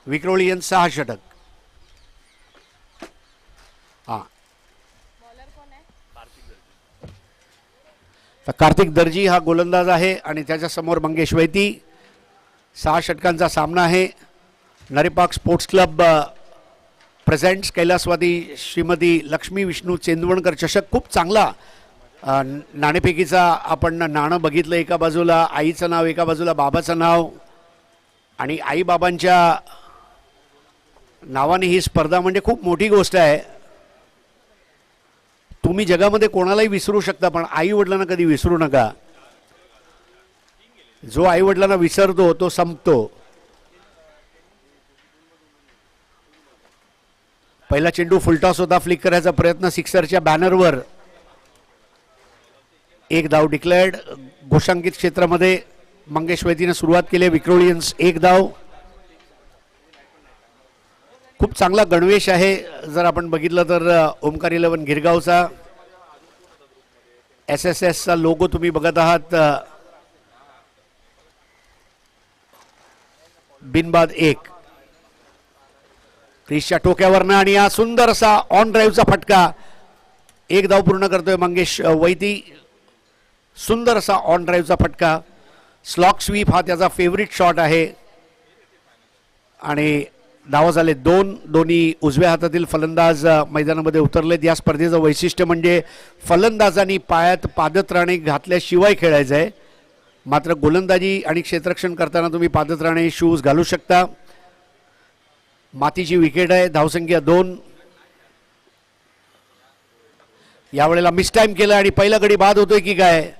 विक्रोळीयन्स 6 षटक. हां, तर कार्तिक दर्जी हा गोलंदाज आहे आणि त्याच्यासमोर मंगेश वैती. 6 षटकांचा सामना आहे. नरेपाक स्पोर्ट्स क्लब प्रेझेंट्स कैलासवादी श्रीमती लक्ष्मी विष्णू चेंदवणकर चषक. खूप चांगला नाणेफेकीचा आपण नाणं बघितलं. एका बाजूला आईचं नाव, एका बाजूला बाबाचं नाव, आणि आईबाबांच्या नावाने ही स्पर्धा म्हणजे खूप मोठी गोष्ट आहे. तुम्ही जगामध्ये कोणालाही विसरू शकता, पण आई वडिलांना कधी विसरू नका. जो आई वडिलांना विसरतो तो संपतो. पहिला चेंडू फुलटॉस होता. फ्लिक करायचा प्रयत्न सिक्सरच्या बॅनरवर. 1 धाव डिक्लेअर्ड. घोषांकित क्षेत्रामध्ये मंगेश वैतीने सुरुवात केली. विक्रोळीयन्स 1 धाव. खूप चांगला गणवेश आहे जर आपण बघितलं तर ओमकार 11 गिरगावचा. SSSचा लोगो तुम्ही बघत आहात. बिनबाद 1 क्रिसच्या टोक्यावरनं, आणि हा सुंदर असा ऑन ड्राईव्हचा फटका. 1 धाव पूर्ण करतोय मंगेश वैती. सुंदर असा ऑन ड्राईव्हचा फटका. स्लॉक स्वीप हा त्याचा फेवरिट शॉट आहे. आणि धावा झाले 2. दोन्ही उजव्या हातातील फलंदाज मैदानामध्ये उतरलेत. या स्पर्धेचं वैशिष्ट्य म्हणजे फलंदाजांनी पायात पादत्राणे घातल्याशिवाय खेळायचं आहे. मात्र गोलंदाजी आणि क्षेत्ररक्षण करताना तुम्ही पादत्राणे शूज घालू शकता. मातीची विकेट आहे. धावसंख्या 2. यावेळेला मिस टाइम केलं आणि पहिला गडी बाद होतोय की काय?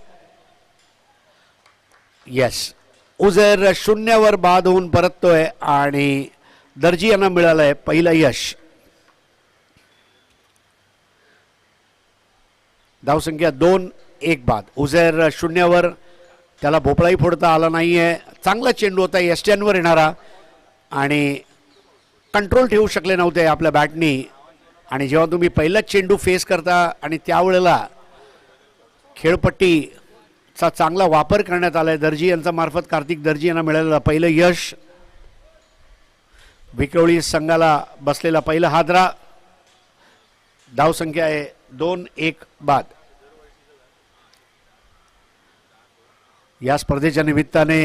येस, उझर 0वर बाद होऊन परततोय आणि दर्जी यांना मिळालंय पहिलं यश. धावसंख्या 2, 1 बाद. उझर 0वर. त्याला भोपळाही फोडता आला नाहीये. चांगला चेंडू होता यष्ट्यांवर येणारा, आणि कंट्रोल ठेवू शकले नव्हते आपल्या बॅटनी. आणि जेव्हा तुम्ही पहिलाच चेंडू फेस करता आणि त्यावेळेला खेळपट्टीचा चांगला वापर करण्यात आलाय दर्जी यांचा मार्फत. कार्तिक दर्जी यांना मिळालेलं पहिलं यश. विक्रोळी संघाला बसलेला पहिला हादरा. धावसंख्या आहे 2, 1 बाद. या स्पर्धेच्या निमित्ताने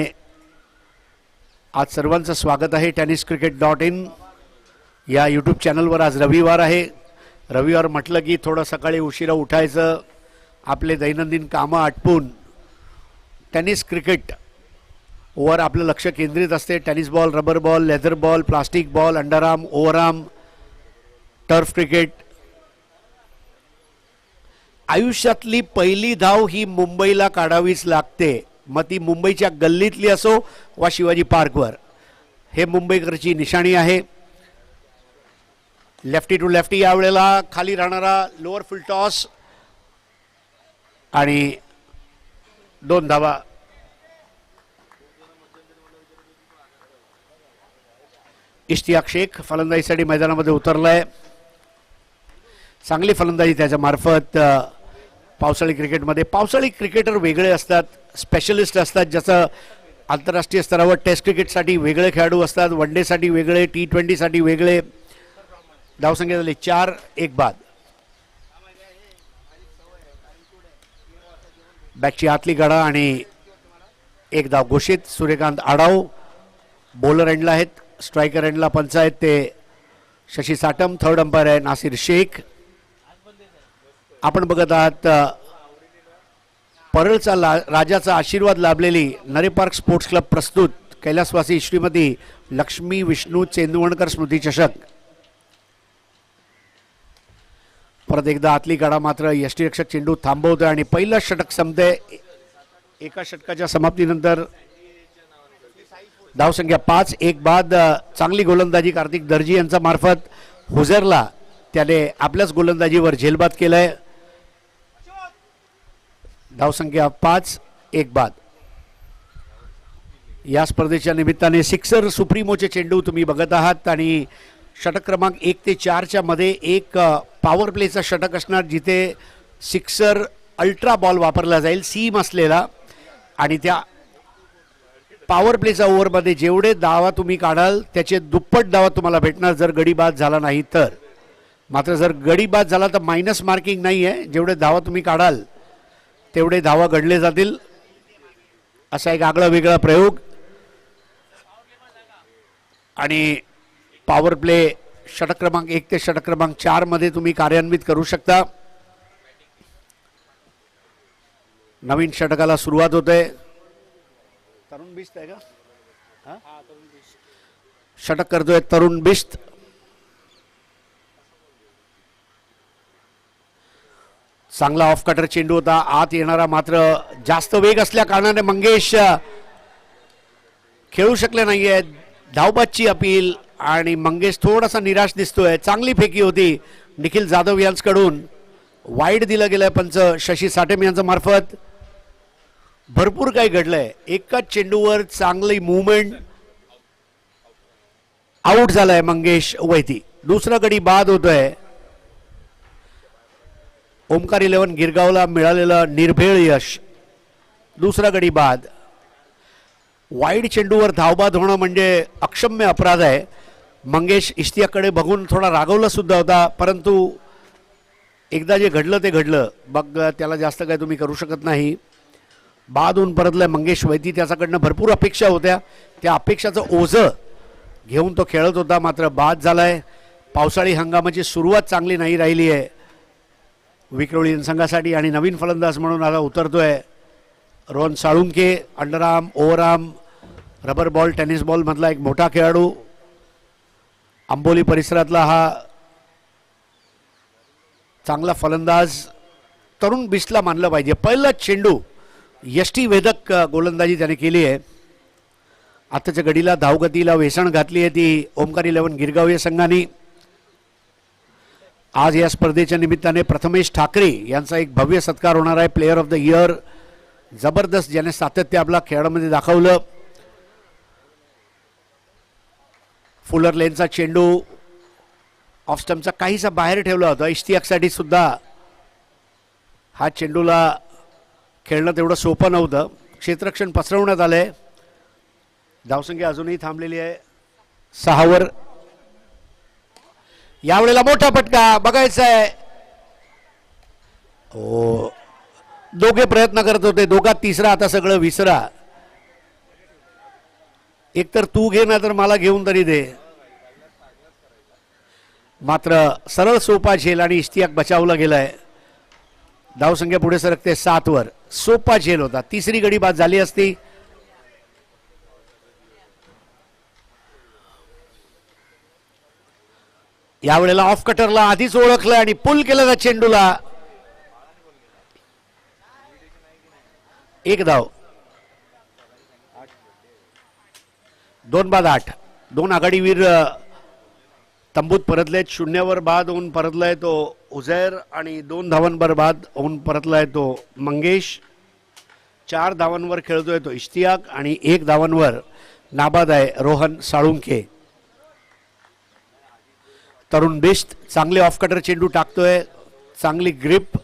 आज सर्वांचं स्वागत आहे. tenniscricket.in या यूट्यूब चॅनलवर. आज रविवार आहे. रविवार म्हटलं की थोडं सकाळी उशिरा उठायचं, आपले दैनंदिन कामं आटपून टेनिस क्रिकेट वर आपलं लक्ष केंद्रित असते. Tennis ball, rubber ball, leather ball, plastic ball, underarm, overarm, turf cricket. आयुष्यातली पहिली धाव ही मुंबईला काढावीच लागते. मग ती मुंबईच्या गल्लीतली असो वा शिवाजी पार्कवर. हे मुंबईकरची निशाणी आहे. Lefty to lefty. यावेळेला खाली राहणारा लोअर फुल टॉस आणि 2 धावा. इश्तियाक शेख फलंदाजीसाठी मैदानामध्ये उतरलाय. चांगली फलंदाजी त्याच्या मार्फत पावसाळी क्रिकेटमध्ये. पावसाळी क्रिकेटर वेगळे असतात, स्पेशलिस्ट असतात, ज्याचं आंतरराष्ट्रीय स्तरावर टेस्ट क्रिकेटसाठी वेगळे खेळाडू असतात, वन डेसाठी वेगळे, T20साठी वेगळे. धावसंख्या झाली 4, 1 बाद. बॅटची आतली गाडा आणि 1 धाव घोषित. सूर्यकांत आडाव बॉलर एंडला आहेत. स्ट्रायकर एंडला पंच आहेत ते शशी साटम. थर्ड अंपायर आहे नासिर शेख. आपण बघत आहात परळचा राजाचा आशीर्वाद लाभलेली नरेपार्क स्पोर्ट्स क्लब प्रस्तुत कैलासवासी श्रीमती लक्ष्मी विष्णू चेंदवणकर स्मृती चषक. परत एकदा आतली गाडा मात्र यष्टीरक्षक चेंडू थांबवतोय आणि पहिलं षटक संपते. एका षटकाच्या समाप्तीनंतर धावसंख्या 5, 1 बाद. चांगली गोलंदाजी कार्तिक दर्जी यांचा मार्फत. हुझरला त्याने आपल्याच गोलंदाजीवर झेलबाद केलाय. धावसंख्या 5, 1 बाद. या स्पर्धेच्या निमित्ताने सिक्सर सुप्रीमोचे चेंडू तुम्ही बघत आहात आणि षटक क्रमांक 1 ते 4च्या मध्ये एक पॉवर प्लेचा षटक असणार, जिथे सिक्सर अल्ट्रा बॉल वापरला जाईल, सीम असलेला, आणि त्या पॉवर प्लेचा ओव्हरमध्ये जेवढे धावा तुम्ही काढाल त्याचे दुप्पट धावा तुम्हाला भेटणार जर गडी बाद झाला नाही तर. मात्र जर गडी बाद झाला तर मायनस मार्किंग नाही आहे, जेवढे धावा तुम्ही काढाल तेवढे धावा घडले जातील. असा एक आगळा वेगळा प्रयोग. आणि पॉवर प्ले षटक क्रमांक 1 ते षटक क्रमांक 4 मध्ये तुम्ही कार्यान्वित करू शकता. नवीन षटकाला सुरुवात होते. तरुण बिस्त आहे का? षटक करतोय तरुण बिस्त. चांगला ऑफ कटर चेंडू होता आत येणारा, मात्र जास्त वेग असल्या कारणाने मंगेश खेळू शकले नाहीये. धावबादची अपील आणि मंगेश थोडासा निराश दिसतोय. चांगली फेकी होती निखिल जाधव यांच्याकडून. वाईड दिलं गेलंय पंच शशी साटेम यांच्या मार्फत. भरपूर काही घडलंय. एकाच चेंडूवर चांगली मूवमेंट. आउट झालाय मंगेश वैती. दुसरा गडी बाद होतोय. ओमकार 11 गिरगावला मिळालेलं निर्भेळ यश. दुसरा गडी बाद. वाईड चेंडूवर धावबाद होणं म्हणजे अक्षम्य अपराध आहे. मंगेश इश्तियाकडे बघून थोडा रागवला सुद्धा होता, परंतु एकदा जे घडलं ते घडलं. बघ त्याला जास्त काय तुम्ही करू शकत नाही. बाद होऊन परतलाय मंगेश वैती. त्याच्याकडनं भरपूर अपेक्षा होत्या. त्या अपेक्षाचं ओझं घेऊन तो खेळत होता, मात्र बाद झालाय. पावसाळी हंगामाची सुरुवात चांगली नाही राहिली आहे विक्रोळी संघासाठी. आणि नवीन फलंदाज म्हणून आता उतरतोय Rohan Salunke. Underarm, overarm, rubber ball, tennis ball मधला एक मोठा खेळाडू. आंबोली परिसरातला हा चांगला फलंदाज. तरुण बिस्टला मानलं पाहिजे. पहिला चेंडू यष्टी वेधक गोलंदाजी त्याने केली आहे. आताच्या घडीला धावगतीला वेसण घातली आहे ती ओमकार 11 गिरगाव या संघाने. आज या स्पर्धेच्या निमित्ताने प्रथमेश ठाकरे यांचा एक भव्य सत्कार होणार आहे. Player of the year. जबरदस्त ज्याने सातत्य आपला खेळामध्ये दाखवलं. फुलर लेनचा चेंडू ऑफ स्टंपचा काहीसा बाहेर ठेवला होता. इश्तियाकसाठी सुद्धा हा चेंडूला खेळणं तेवढं सोपं नव्हतं. क्षेत्ररक्षण पसरवण्यात आलंय. धावसंख्या अजूनही थांबलेली आहे 6 वर. यावेळेला मोठा फटका बघायचा आहे. हो, दोघे प्रयत्न करत होते. दोघात तिसरा आता सगळं विसरा. एकतर तू घे ना तर मला घेऊन तरी दे. मात्र सरळ सोपा झेल आणि इश्तियाक बचावला गेलाय. धावसंख्या पुढे सरकते 7 वर. सोपा झेल होता. तिसरी गडी बाद झाली असती. यावेळेला ऑफ कटरला आधीच ओळखलं आणि पुल केलं त्या चेंडूला. एक धाव. 2 बाद 8. 2 आघाडीवीर तंबूत परतलेत. 0 वर बाद होऊन परतलाय तो उझैर आणि 2 धावांवर बाद होऊन परतलाय तो मंगेश. 4 धावांवर खेळतोय तो इश्तियाक आणि 1 धावांवर नाबाद आहे रोहन साळुंके. तरुण बिस्ट चांगले ऑफ कटर चेंडू टाकतोय. चांगली ग्रिप.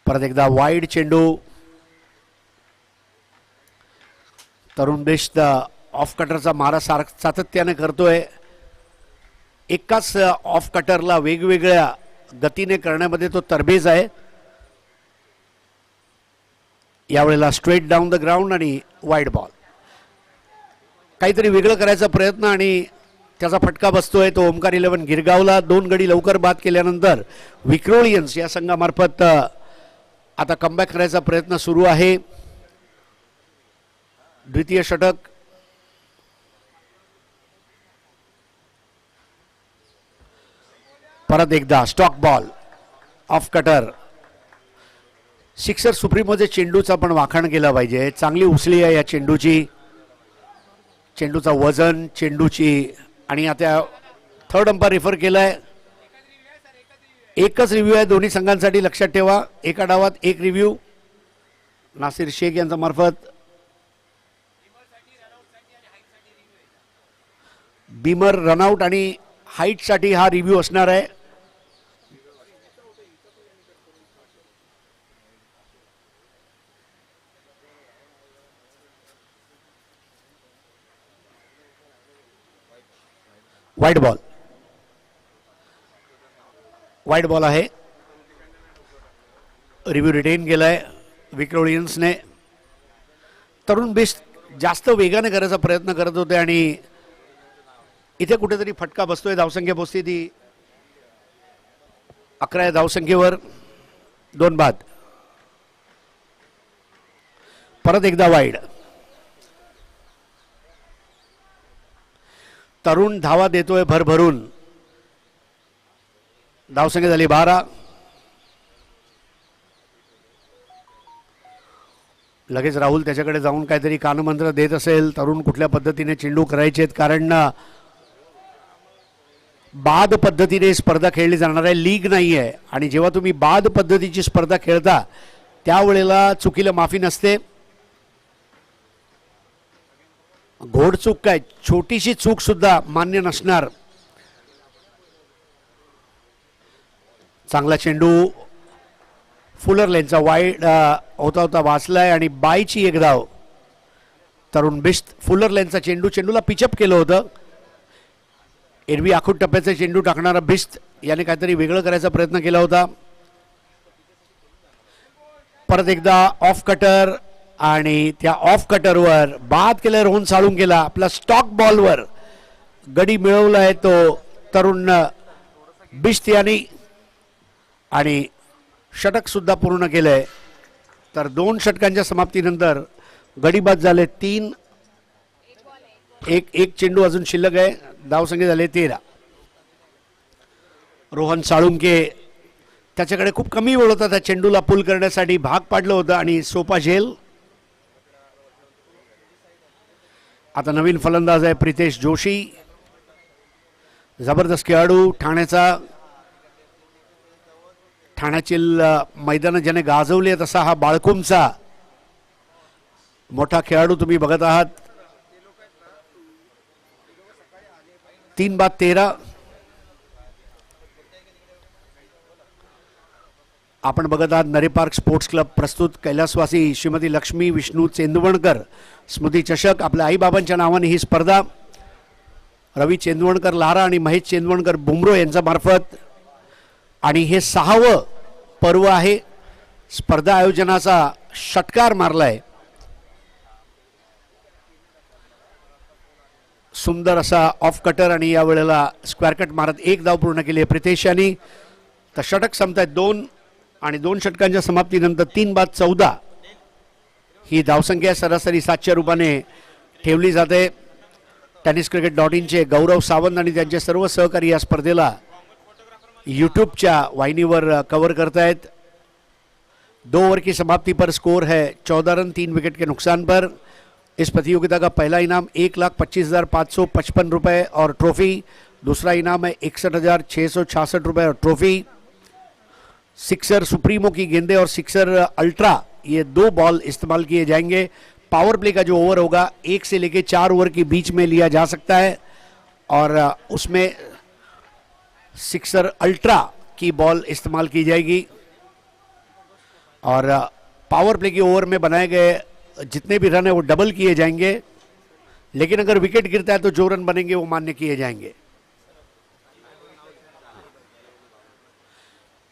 परत एकदा वाईड चेंडू. तरुण बिस्ट ऑफ कटरचा मारा सातत्याने करतोय. एकाच ऑफ कटरला वेगवेगळ्या गतीने करण्यामध्ये तो तरबेज आहे. यावेळेला स्ट्रेट डाऊन द ग्राउंड आणि वाईड बॉल. काहीतरी वेगळं करायचा प्रयत्न आणि त्याचा फटका बसतोय तो ओमकार 11 गिरगावला. 2 गडी लवकर बाद केल्यानंतर विक्रोलियन्स या संघामार्फत आता कमबॅक करायचा प्रयत्न सुरू आहे. द्वितीय षटक. परत एकदा stock ball off cutter. Sixer सुप्रीमोचे चेंडूचा पण वाखाण केला पाहिजे. चांगली उचली आहे या चेंडूची. चेंडूचा वजन, चेंडूची. आणि आता थर्ड अंपायर रेफर केलाय. एकच रिव्ह्यू आहे दोन्ही संघांसाठी, लक्षात ठेवा. एका डावात एक रिव्ह्यू. नासिर शेख यांच्या मार्फत. बीमर रनआउट आणि हाईटसाठी हा रिव्ह्यू असणार आहे. वाईड बॉल, वाईड बॉल आहे. रिव्ह्यू रिटेन केलाय विक्रोलियन्सने. तरुण बिस्ट जास्त वेगाने करायचा प्रयत्न करत होते आणि इथे कुठेतरी फटका बसतोय. धावसंख्या पोचते ती 11 धावसंख्येवर. 2 बाद. परत एकदा वाईड. तरुण धावा देतोय भरभरून. धावसंख्या झाली 12. लगेच राहुल त्याच्याकडे जाऊन काहीतरी कानमंत्र देत असेल. तरुण कुठल्या पद्धतीने चेंडू करायचे, कारण बाद पद्धतीने स्पर्धा खेळली जाणार आहे, लीग नाही आहे. आणि जेव्हा तुम्ही बाद पद्धतीची स्पर्धा खेळता त्यावेळेला चुकीला माफी नसते. घोडचूक काय, छोटीशी चूक सुद्धा मान्य नसणार. चांगला चेंडू फुलर लेनचा वाईड होता होता वाचलाय आणि बायची एक धाव. तरुण बिस्ट फुलर लेनचा चेंडूला पिचअप केलं होतं. एरवी आखूड टप्प्याचा चेंडू टाकणारा बिस्ट याने काहीतरी वेगळं करायचा प्रयत्न केला होता. परत एकदा ऑफ कटर आणि त्या ऑफ कटरवर बाद केलं रोहन साळून केला. आपला स्टॉक बॉलवर गडी मिळवलाय तो तरुण बिस्ट याने आणि षटक सुद्धा पूर्ण केलंय. तर 2 षटकांच्या समाप्तीनंतर गडी बाद झाले 3. एक चेंडू अजून शिल्लक आहे. धावसंख्या झाले 13. रोहन साळुंके त्याच्याकडे खूप कमी वेळ होता त्या चेंडूला पुल करण्यासाठी. भाग पाडलं होतं आणि सोपा झेल. आता नवीन फलंदाज आहे प्रितेश जोशी. जबरदस्त खेळाडू ठाण्याचा. ठाण्यातील मैदान ज्याने गाजवले तसा हा बाळकुमचा मोठा खेळाडू तुम्ही बघत आहात. 3 बाद 13. आपण बघत आहात नरे पार्क स्पोर्ट्स क्लब प्रस्तुत कैलासवासी श्रीमती लक्ष्मी विष्णू चेंदवणकर स्मृती चषक. आपल्या आईबाबांच्या नावाने ही स्पर्धा रवी चेंदवणकर लारा आणि महेश चेंदवणकर बुमरो यांच्या मार्फत. आणि हे 6वं पर्व आहे. स्पर्धा आयोजनाचा षटकार मारलाय. सुंदर असा ऑफ कटर आणि या वेळेला स्क्वेअर कट मारत 1 धाव पूर्ण केली आहे प्रितेश यांनी. तर षटक संपतायत 2 आणि 2 षटकांच्या समाप्तीनंतर 3 बाद 14 ही धावसंख्या सरासरी 700 रुपयाने ठेवली जाते. टेनिस क्रिकेट .inचे गौरव सावंत आणि त्यांचे सर्व सहकारी या स्पर्धेला यूट्यूबच्या वाहिनीवर कवर करतायत. 2 ओवर की समाप्ति पर स्कोर है 14 रन 3 विकेट के नुकसान पर. इस प्रतियोगिता का पहला इनाम 1,25,555 रुपये और ट्रॉफी. दूसरा इनाम है 61,666 रुपये और ट्रॉफी. सिक्सर सुप्रीमो की गेंदे और सिक्सर अल्ट्रा ये 2 बॉल इस्तेमाल किए जाएंगे. पावर प्ले का जो ओवर होगा 1 से लेके 4 ओवर के बीच में लिया जा सकता है और उसमें सिक्सर अल्ट्रा की बॉल इस्तेमाल की जाएगी. और पावर प्ले के ओवर में बनाए गए जितने भी रन है वो डबल किए जाएंगे. लेकिन अगर विकेट गिरता है तो जो रन बनेंगे वो मान्य किए जाएंगे.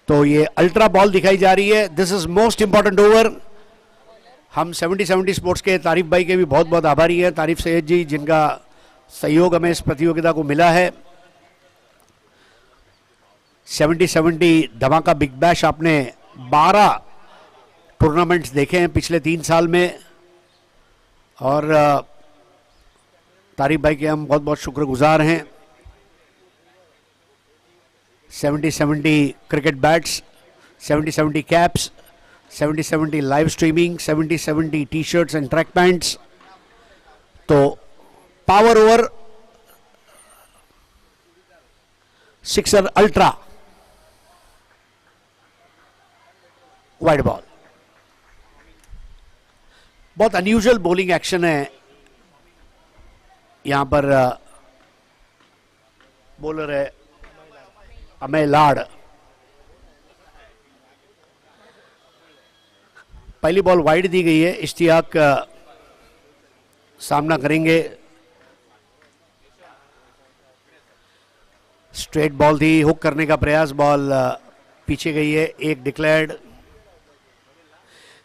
तो ये अल्ट्रा बॉल दिखाई जा रही है. This is most important over. हम 70 स्पोर्ट्स के तारीफ भाई के भी बहुत बहुत आभारी हैं. तारीफ सैयद जी जिनका सहयोग हमें इस प्रतियोगिता को मिला है. 70 धमाका बिग बैश आपने 12 टूर्नामेंट्स देखे हैं पिछले 3 साल में और तारीफ भाई के हम बहुत बहुत शुक्रगुजार हैं. 70 cricket bats, 70 caps, 70 live streaming, 70 T shirts and track pants. तो power over sixer ultra wide ball. बहुत अनयूजुअल बॉलिंग एक्शन है यहां पर. बॉलर है अमेय लाड. पहली बॉल वाइड दी गई है. इश्तियाक सामना करेंगे. स्ट्रेट बॉल थी, हुक करने का प्रयास, बॉल पीछे गई है, एक डिक्लेयर्ड।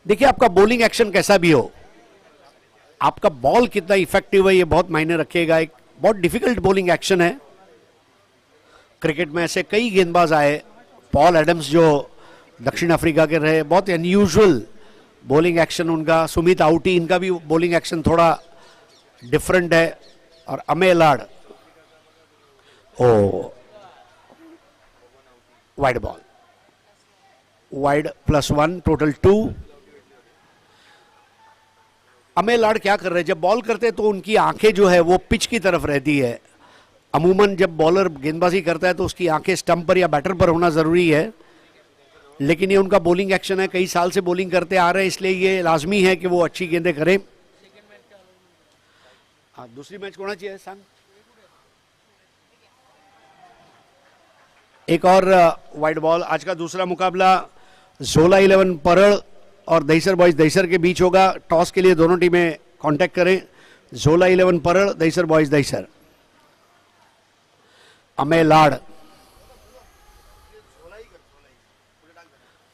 देखिए आपका बॉलिंग एक्शन कैसा भी हो, आपका बॉल कितना इफेक्टिव है ये बहुत मायने रखेगा। एक बहुत डिफिकल्ट बॉलिंग एक्शन है। क्रिकेट में ऐसे कई गेंदबाज आए, पॉल एडम्स जो दक्षिण अफ्रीका के रहे, बहुत अनयूजुअल बॉलिंग एक्शन उनका। सुमित आउटी, इनका भी बॉलिंग एक्शन थोड़ा डिफरेंट है। और अमे लाड, ओ वाइड बॉल, वाइड +1, टोटल 2। अमे लाड क्या कर रहे हैं, जब बॉल करते हैं तो उनकी आंखें जो है वो पिच की तरफ रहती है। अमूमन जब बॉलर गेंदबाजी करता है तो उसकी आंखें स्टंप पर या बैटर पर होना जरूरी है, लेकिन ये उनका बॉलिंग एक्शन है, कई साल से बॉलिंग करते आ रहे हैं, इसलिए ये लाजमी है कि वो अच्छी गेंदें करें। दूसरी मैच होना चाहिए सन। एक और वाइड बॉल। आज का दूसरा मुकाबला जोला 11 परड़ और दहीसर बॉयज दहीसर के बीच होगा। टॉस के लिए दोनों टीमें कांटेक्ट करें। जोला 11 परड़, दहीसर बॉयज दहीसर। अमे लाड,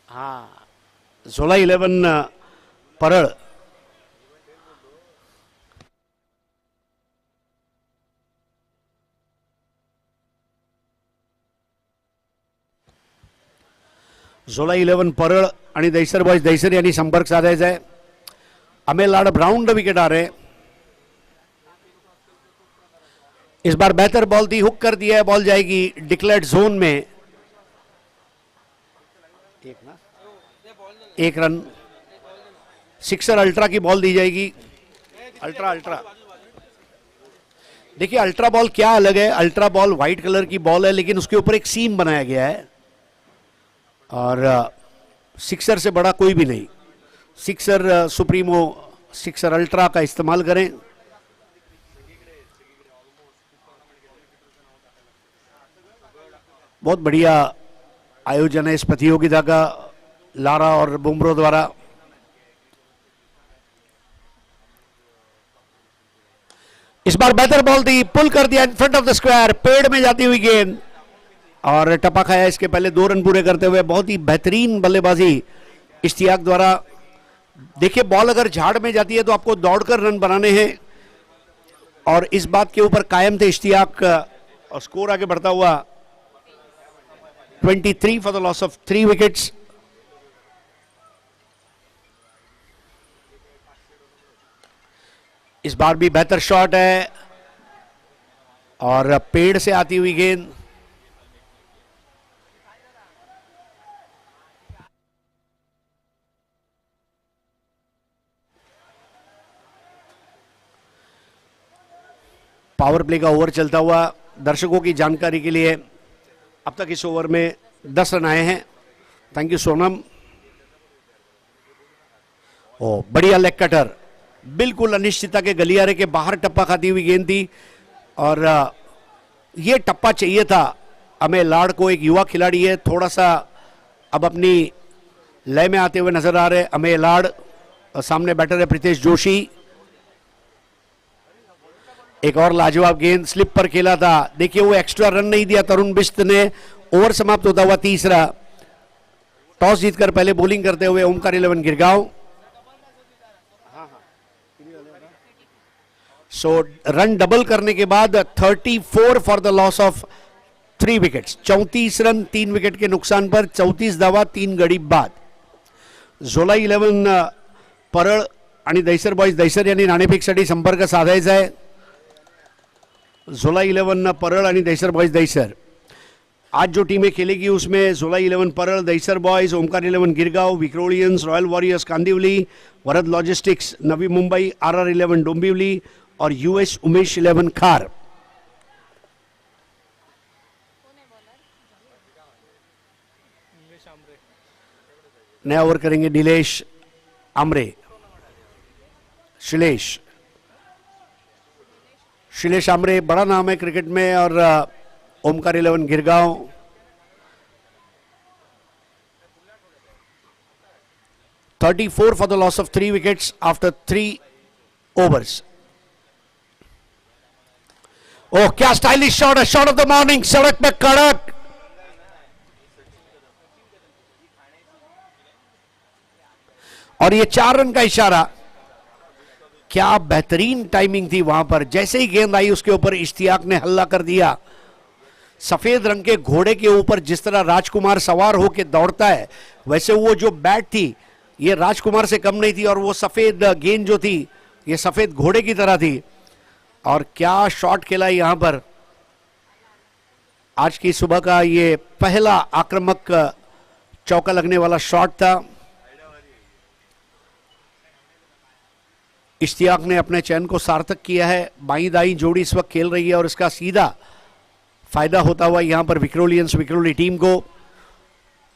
हाँ, जोला 11 परड़। जोला 11 परळ आणि दहीसर बॉयज दहीसर यांनी संपर्क साधायचा आहे। अमे लाड ब्राउन विकेट आ रहे। इस बार बेहतर बॉल थी, हुक कर दिया है, बॉल जाएगी डिक्लेयर्ड जोन में। एक रन, सिक्सर अल्ट्रा की बॉल दी जाएगी। अल्ट्रा अल्ट्रा देखिए अल्ट्रा बॉल क्या अलग है। अल्ट्रा बॉल व्हाइट कलर की बॉल है, लेकिन उसके ऊपर एक सीम बनाया गया है और सिक्सर से बड़ा कोई भी नहीं। सिक्सर सुप्रीमो, सिक्सर अल्ट्रा का इस्तेमाल करें। बहुत बढ़िया आयोजन है इस प्रतियोगिता का, लारा और बुमरो द्वारा। इस बार बेहतर बॉल थी, पुल कर दिया in front of the square, पेड़ में जाती हुई गेंद और टपा खाया। इसके पहले 2 रन पूरे करते हुए बहुत ही बेहतरीन बल्लेबाजी इश्तियाक द्वारा। देखिए बॉल अगर झाड़ में जाती है तो आपको दौड़कर रन बनाने हैं और इस बात के ऊपर कायम थे इश्तियाक और स्कोर आगे बढ़ता हुआ 23 for the loss of 3 wickets. इस बार भी बेहतर शॉट है और पेड़ से आती हुई गेंद। पावर प्ले का ओवर चलता हुआ। दर्शकों की जानकारी के लिए अब तक इस ओवर में 10 रन आए हैं। Thank you Sonam. ओ बढ़िया लेग कटर, बिल्कुल अनिश्चितता के गलियारे के बाहर टप्पा खाती हुई गेंद थी और ये टप्पा चाहिए था अमे लाड को। एक युवा खिलाड़ी है, थोड़ा सा अब अपनी लय में आते हुए नजर आ रहे अमे लाड। सामने बैटर है प्रीतेश जोशी। एक और लाजवाब गेंद, स्लिप पर खेला था। देखिए वो एक्स्ट्रा रन नहीं दिया तरुण बिश्त ने। ओवर समाप्त होता हुआ तीसरा। टॉस जीतकर पहले बॉलिंग करते हुए ओमकार 11 गिरगांव। सो रन डबल करने के बाद 34 for the loss of 3 wickets. 34 run 3 wicket के नुकसान पर 34 धावा 3 गडी बाद। जोला 11 परळ आणि दहीसर बॉयज दहीसर यांनी नाणेफेकसाठी संपर्क साधायचा आहे। जोला 11 परळ आणि दहीसर बॉयज दहीसर। आज जो टीमें खेलेगी उसमें जोला 11 Parel, Dahisar boys, Omkar 11 Girgaon, Vikrolians, royal warriors Kandivali, Varad logistics, Navi Mumbai, RR 11 Dombivli और US उमेश 11 खार। नया ओवर करेंगे नीलेश आमरे। शिलेश आमरे बड़ा नाम है क्रिकेट में और Omkar 11 Girgaon. $34 for the loss of 3 wickets after 3 overs. ओह क्या स्टाइलिश शॉट है, शॉट ऑफ द मॉर्निंग, सड़क पे कड़क। और ये 4 रन का इशारा, क्या बेहतरीन टाइमिंग थी वहां पर। जैसे ही गेंद आई उसके ऊपर इश्तियाक ने हल्ला कर दिया। सफेद रंग के घोड़े के ऊपर जिस तरह राजकुमार सवार होकर दौड़ता है, वैसे वो जो बैट थी ये राजकुमार से कम नहीं थी, और वो सफेद गेंद जो थी ये सफेद घोड़े की तरह थी। और क्या शॉट खेला यहां पर। आज की सुबह का ये पहला आक्रामक चौका लगने वाला शॉट था। इश्तियाक ने अपने चयन को सार्थक किया है। बाई दाई जोड़ी इस वक्त खेल रही है और इसका सीधा फायदा होता हुआ यहां पर विक्रोली टीम को।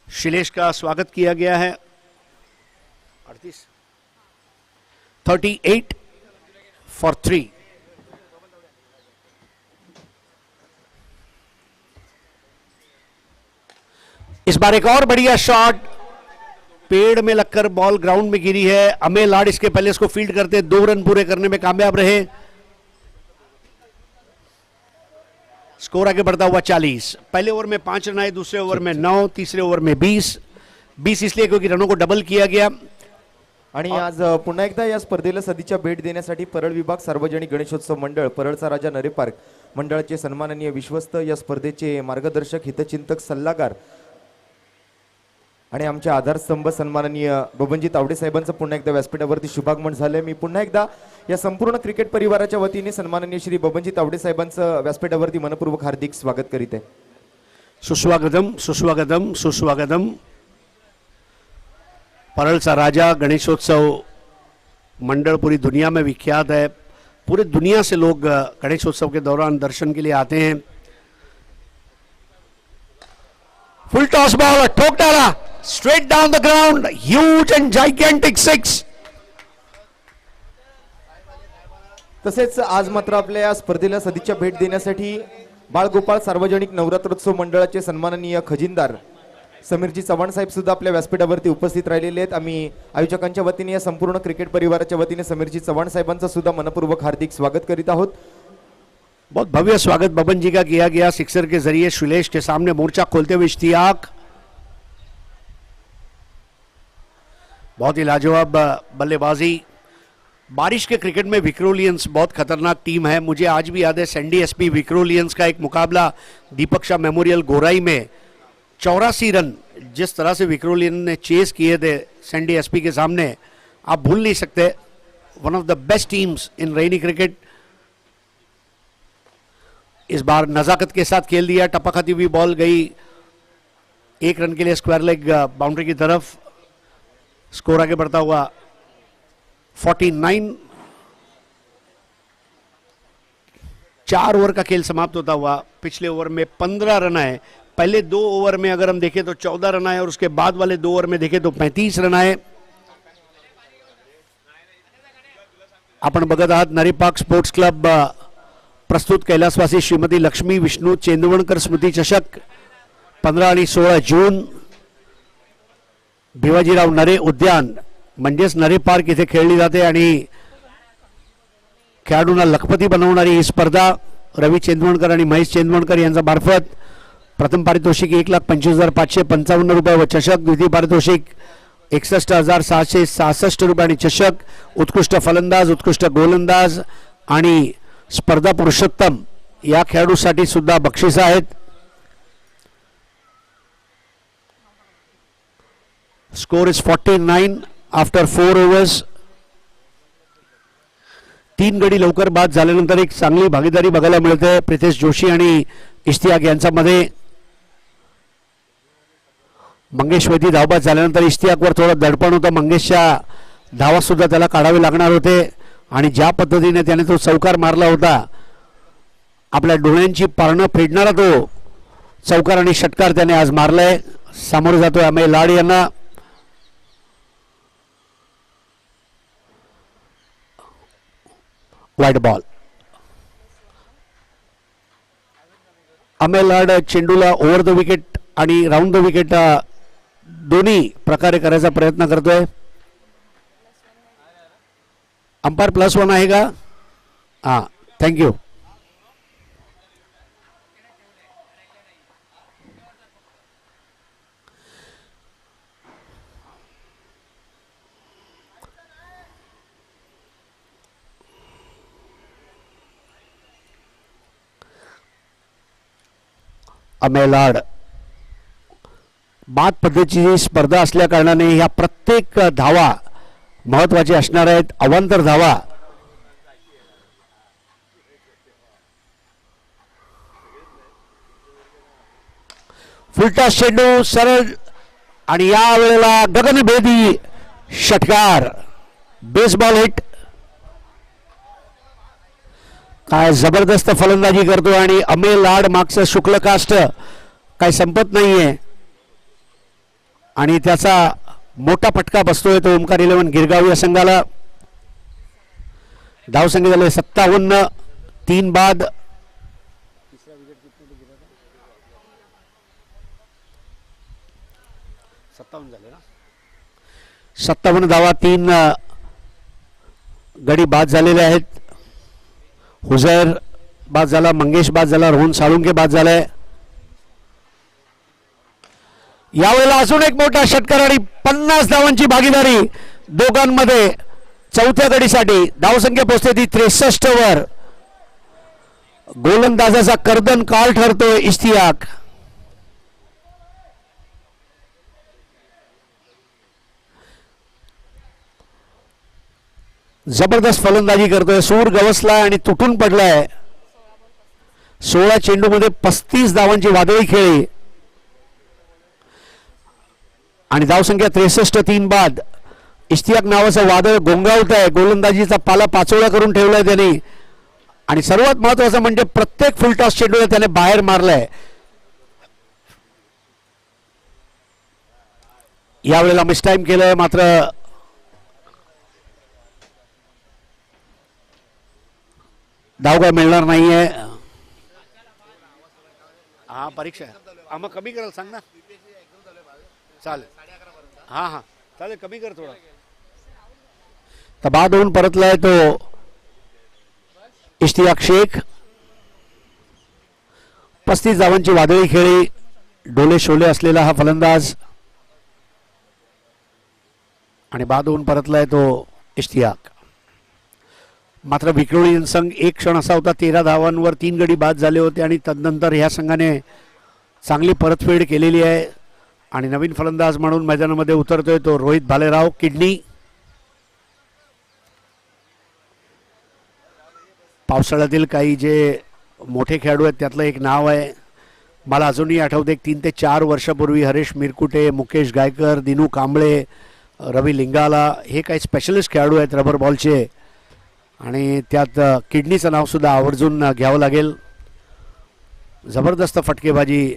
शिलेश का स्वागत किया गया है। 38 फॉर 3। इस बार एक और बढ़िया शॉट, पेड़ में लगकर बॉल ग्राउंड में गिरी है। अमे लाड इसके पहले इसको फील्ड करते 2 रन पूरे करने में कामयाब रहे। स्कोर आगे बढ़ता हुआ 40। पहले ओवर में 5 रन आए, दूसरे ओवर में 9, तीसरे ओवर में 20 इसलिए क्योंकि रनों को डबल किया गया। आणि आज पुन्हा एकदा या स्पर्धेला सदिच्छा भेट देण्यासाठी परळ विभाग सार्वजनिक गणेशोत्सव मंडळ, परळचा राजा नरे पार्क मंडळाचे सन्माननीय विश्वस्त, या स्पर्धेचे मार्गदर्शक, हितचिंतक, सल्लागार आणि आमचे आधारस्तंभ सन्माननीय बबनजी तावडे साहेबांचं पुन्हा एकदा व्यासपीठावरती शुभागमन झाले। मी पुन्हा एकदा या संपूर्ण क्रिकेट परिवाराच्या वतीने सन्माननीय श्री बबनजी तावडे साहेबांचं व्यासपीठावरती मनपूर्वक हार्दिक स्वागत करीत आहे। सुस्वागतम सुस्वागतम सुस्वागतम। परळचा राजा गणेशोत्सव मंडल पूरी दुनिया में विख्यात है। पूरे दुनिया से लोग गणेशोत्सव के दौरान दर्शन के लिए आते हैं। फुल टॉस बॉल, ठोक डाला, straight down the ground, huge and gigantic 6। तसेच आज मात्र आपल्या या स्पर्धेला सदिच्छा भेट देण्यासाठी बाळगोपाळ सार्वजनिक नवरात्रोत्सव मंडळाचे सन्माननीय खजिनदार समीरजी चव्हाण साहेब सुद्धा आपल्या व्यासपीठावरती उपस्थित राहिलेले आहेत। आम्ही आयोजकांच्या वतीने या संपूर्ण क्रिकेट परिवाराच्या वतीने समीरजी चव्हाण साहेबांचं सुद्धा मनपूर्वक हार्दिक स्वागत करीत आहोत। बहुत भव्य स्वागत बबन जी का किया गया। सिक्सर के जरिए शिलेश के सामने मोर्चा खोलते हुए इश्तियाक, बहुत ही लाजवाब बल्लेबाजी। बारिश के क्रिकेट में विक्रोलियंस बहुत खतरनाक टीम है। मुझे आज भी याद है सैंडी एसपी विक्रोलियंस का एक मुकाबला दीपक शाह मेमोरियल गोराई में 84 रन जिस तरह से विक्रोलियन ने चेस किए थे सैंडी एसपी के सामने, आप भूल नहीं सकते। One of the best teams in rainy cricket. इस बार नजाकत के साथ खेल दिया, टपा खाती हुई बॉल गई 1 रन के लिए स्क्वायर लेग बाउंड्री की तरफ। स्कोर आगे बढ़ता हुआ 49। 4 ओवर का खेल समाप्त होता हुआ। पिछले ओवर में 15 रन आए। पहले 2 ओवर में अगर हम देखें तो 14 रन आए और उसके बाद वाले 2 ओवर में देखें तो 35 रन आए। आपण बघत आहात नरीपाक स्पोर्ट्स क्लब प्रस्तुत कैलासवासी श्रीमती लक्ष्मी विष्णू चेंदवणकर स्मृती चषक 15 आणि 16 जून भिवाजीराव नरे उद्यान म्हणजेच नरे पार्क इथे खेळली जाते आणि खेळाडूंना लखपती बनवणारी ही स्पर्धा रवी चेंदवणकर आणि महेश चेंदवणकर यांच्या मार्फत प्रथम पारितोषिक 1,25,555 रुपये व चषक, द्वितीय पारितोषिक 61,766 रुपये आणि चषक, उत्कृष्ट फलंदाज, उत्कृष्ट गोलंदाज आणि स्पर्धा पुरुषोत्तम या खेळाडूसाठी सुद्धा बक्षिस आहेत। Score is 49 after 4 overs. 3 गडी लवकर बाद झाल्यानंतर एक चांगली भागीदारी बघायला मिळते प्रितेश जोशी आणि इश्तियाक यांच्यामध्ये। मंगेश वैदी धावबाद झाल्यानंतर इश्तियाकवर थोडं दडपण होतं। मंगेशच्या धावा सुद्धा त्याला काढावे लागणार होते आणि ज्या पद्धतीने त्याने तो चौकार मारला होता, आपल्या डोळ्यांची पारणं फेडणारा तो चौकार आणि षटकार त्याने आज मारलाय। सामोरे जातोय अमेय लाड यांना। वाईट बॉल। अमेय लाड चेंडूला ओव्हर द विकेट आणि राऊंड द विकेट दोन्ही प्रकारे करायचा प्रयत्न करतोय। अंपायर +1 आहे का? हां, थँक्यू। अमेय लाड. बाद पद्धतीची स्पर्धा असल्या कारणाने ह्या प्रत्येक धावा महत्वाच्या असणार आहेत. अवांतर धावा. फुलटॉस चेंडू सरळ आणि या वेळेला गगनभेदी षटकार. Baseball hit. काय जबरदस्त फलंदाजी करतो आणि अमेय लाड मागचं शुक्ल कास्ट काय संपत नाहीये आणि त्याचा मोठा फटका बसतोय तो ओमकार 11 गिरगाव या संघाला. धाव संख्या झाले 57. 3 बाद. 57 धावा. 3 गडी बाद झालेले आहेत. हुजैर बाद झाला, मंगेश बाद झाला, रोहन साळुंके बाद झालाय. यावेळेला अजून एक मोठा षटकार आणि 50 धावांची भागीदारी दोघांमध्ये चौथ्या गडीसाठी. धावसंख्या पोहोचते ती 63 वर. गोलंदाजाचा कर्दन काल ठरतोय इश्तियाक. जबरदस्त फलंदाजी करतोय. सूर गवसलाय आणि तुटून पडलाय. 16 चेंडू मध्ये 35 धावांची वादळी खेळी आणि धावसंख्या 63. 3 बाद. इश्तियाक नावाचं वादळ गोंगावत आहे. गोलंदाजीचा पाला पाचोळा करून ठेवलाय त्याने आणि सर्वात महत्वाचं म्हणजे प्रत्येक फुलटॉस चेंडूला त्याने बाहेर मारलाय. यावेळेला मिसटाईम केलंय मात्र धाव काय मिळणार नाहीये. हा परीक्षा आहे. मग कमी कराल सांग ना. चालेल. हा चालेल कमी कर थोडा. तर बाद होऊन परतलाय तो इश्तियाक शेख. 35 धावांची वादळी खेळी. डोले शोले असलेला हा फलंदाज आणि बाद होऊन परतलाय तो इश्तियाक. मात्र विक्रोळी संघ एक क्षण असा होता 13 धावांवर 3 गडी बाद झाले होते आणि तदनंतर ह्या संघाने चांगली परतफेड केलेली आहे आणि नवीन फलंदाज म्हणून मैदानामध्ये उतरतोय तो रोहित भालेराव किडनी. पावसाळ्यातील काही जे मोठे खेळाडू आहेत त्यातलं एक नाव आहे. मला अजूनही आठवते 3 ते 4 वर्षापूर्वी हरेश मिरकुटे, मुकेश गायकर, दिनू कांबळे, रवी लिंगाला हे काही स्पेशलिस्ट खेळाडू आहेत रबर बॉलचे आणि त्यात किडनीचं नाव सुद्धा आवर्जून घ्यावं लागेल. जबरदस्त फटकेबाजी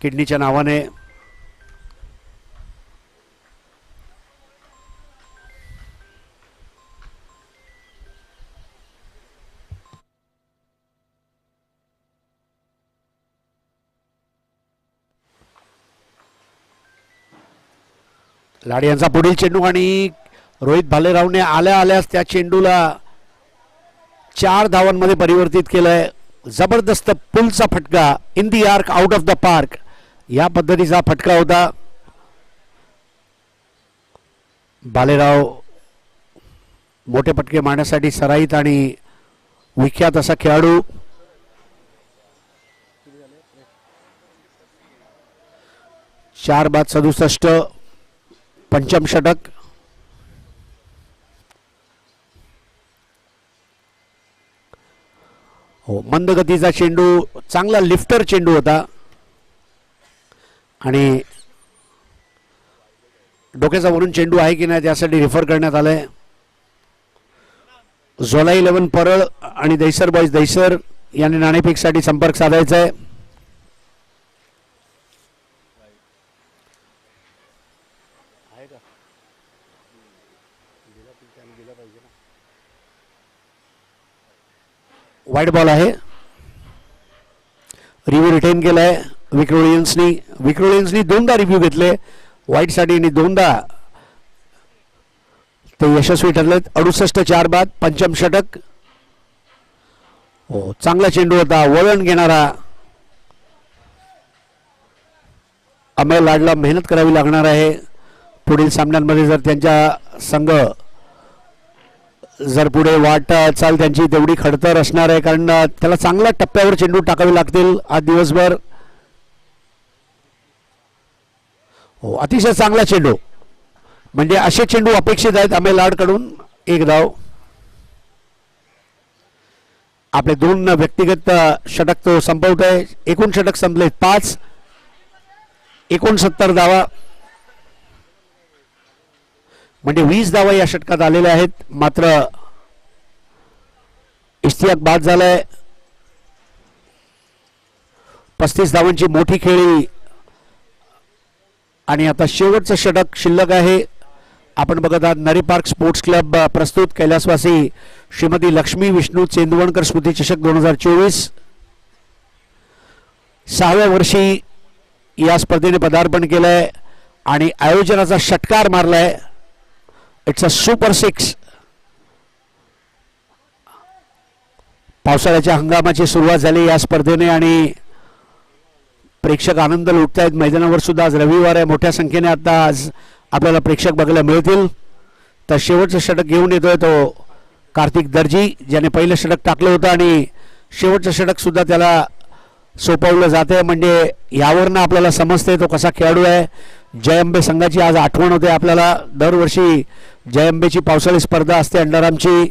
किडनीच्या नावाने. लाड यांचा पुढील चेंडू आणि रोहित भालेरावने आल्यास त्या चेंडूला 4 धावांमध्ये परिवर्तित केलंय. जबरदस्त पुलचा फटका. In the arc, out of the park या पद्धतीचा फटका होता. भालेराव मोठे फटके मारण्यासाठी सराईत आणि विख्यात असा खेळाडू. चार बाद 67. पंचम षटक. हो, मंद गतीचा चेंडू, चांगला लिफ्टर चेंडू होता आणि डोक्याचा वरून चेंडू आहे की नाही त्यासाठी रेफर करण्यात आलंय. झोला 11 परळ आणि दैसर बॉईज दैसर यांनी नाणेफेकसाठी संपर्क साधायचा आहे. वाईट बॉल आहे. रिव्ह्यू रिटेन केलाय विक्रोलियन्सनी 2दा रिव्ह्यू घेतले वाईटसाठी आणि 2दा ते यशस्वी ठरलेत. 68. 4 बाद. पंचम षटक. हो, चांगला चेंडू होता. वळण घेणारा. अमेय लाडला मेहनत करावी लागणार आहे पुढील सामन्यांमध्ये जर त्यांच्या संघ जर पुढे वाटचाल त्यांची तेवढी खडतर असणार आहे कारण त्याला चांगल्या टप्प्यावर चेंडू टाकावे लागतील आज दिवसभर. हो, अतिशय चांगला चेंडू, म्हणजे असे चेंडू अपेक्षित आहेत अमेय लाडकडून. एक धाव. आपले 2 व्यक्तिगत षटक तो संपवतोय. एकूण षटक संपले 5. 69 धावा, म्हणजे 20 धावा या षटकात आलेल्या आहेत. मात्र इश्तियाक बाद झालाय. 35 धावांची मोठी खेळी आणि आता शेवटचं षटक शिल्लक आहे. आपण बघत आहात नरी पार्क स्पोर्ट्स क्लब प्रस्तुत कैलासवासी श्रीमती लक्ष्मी विष्णू चेंदवणकर स्मृती चषक 2024. 6व्या वर्षी या स्पर्धेने पदार्पण केलंय आणि आयोजनाचा षटकार मारलाय. It's a super 6. पावसाळ्याच्या हंगामाची सुरुवात झाली या स्पर्धेने आणि प्रेक्षक आनंद लुटतायत. मैदानावर सुद्धा आज रविवार आहे. मोठ्या संख्येने आता आज आपल्याला प्रेक्षक बघायला मिळतील. तर शेवटचं षटक घेऊन येतोय तो कार्तिक दर्जी, ज्याने पहिलं षटक टाकलं होतं आणि शेवटचं षटक सुद्धा त्याला सोपवलं जाते. म्हणजे यावरनं आपल्याला समजते तो कसा खेळाडू आहे. जय अंबे संघाची आज आठवण होते आपल्याला. दरवर्षी जय अंबेची पावसाळी स्पर्धा असते अंडरआर्मची.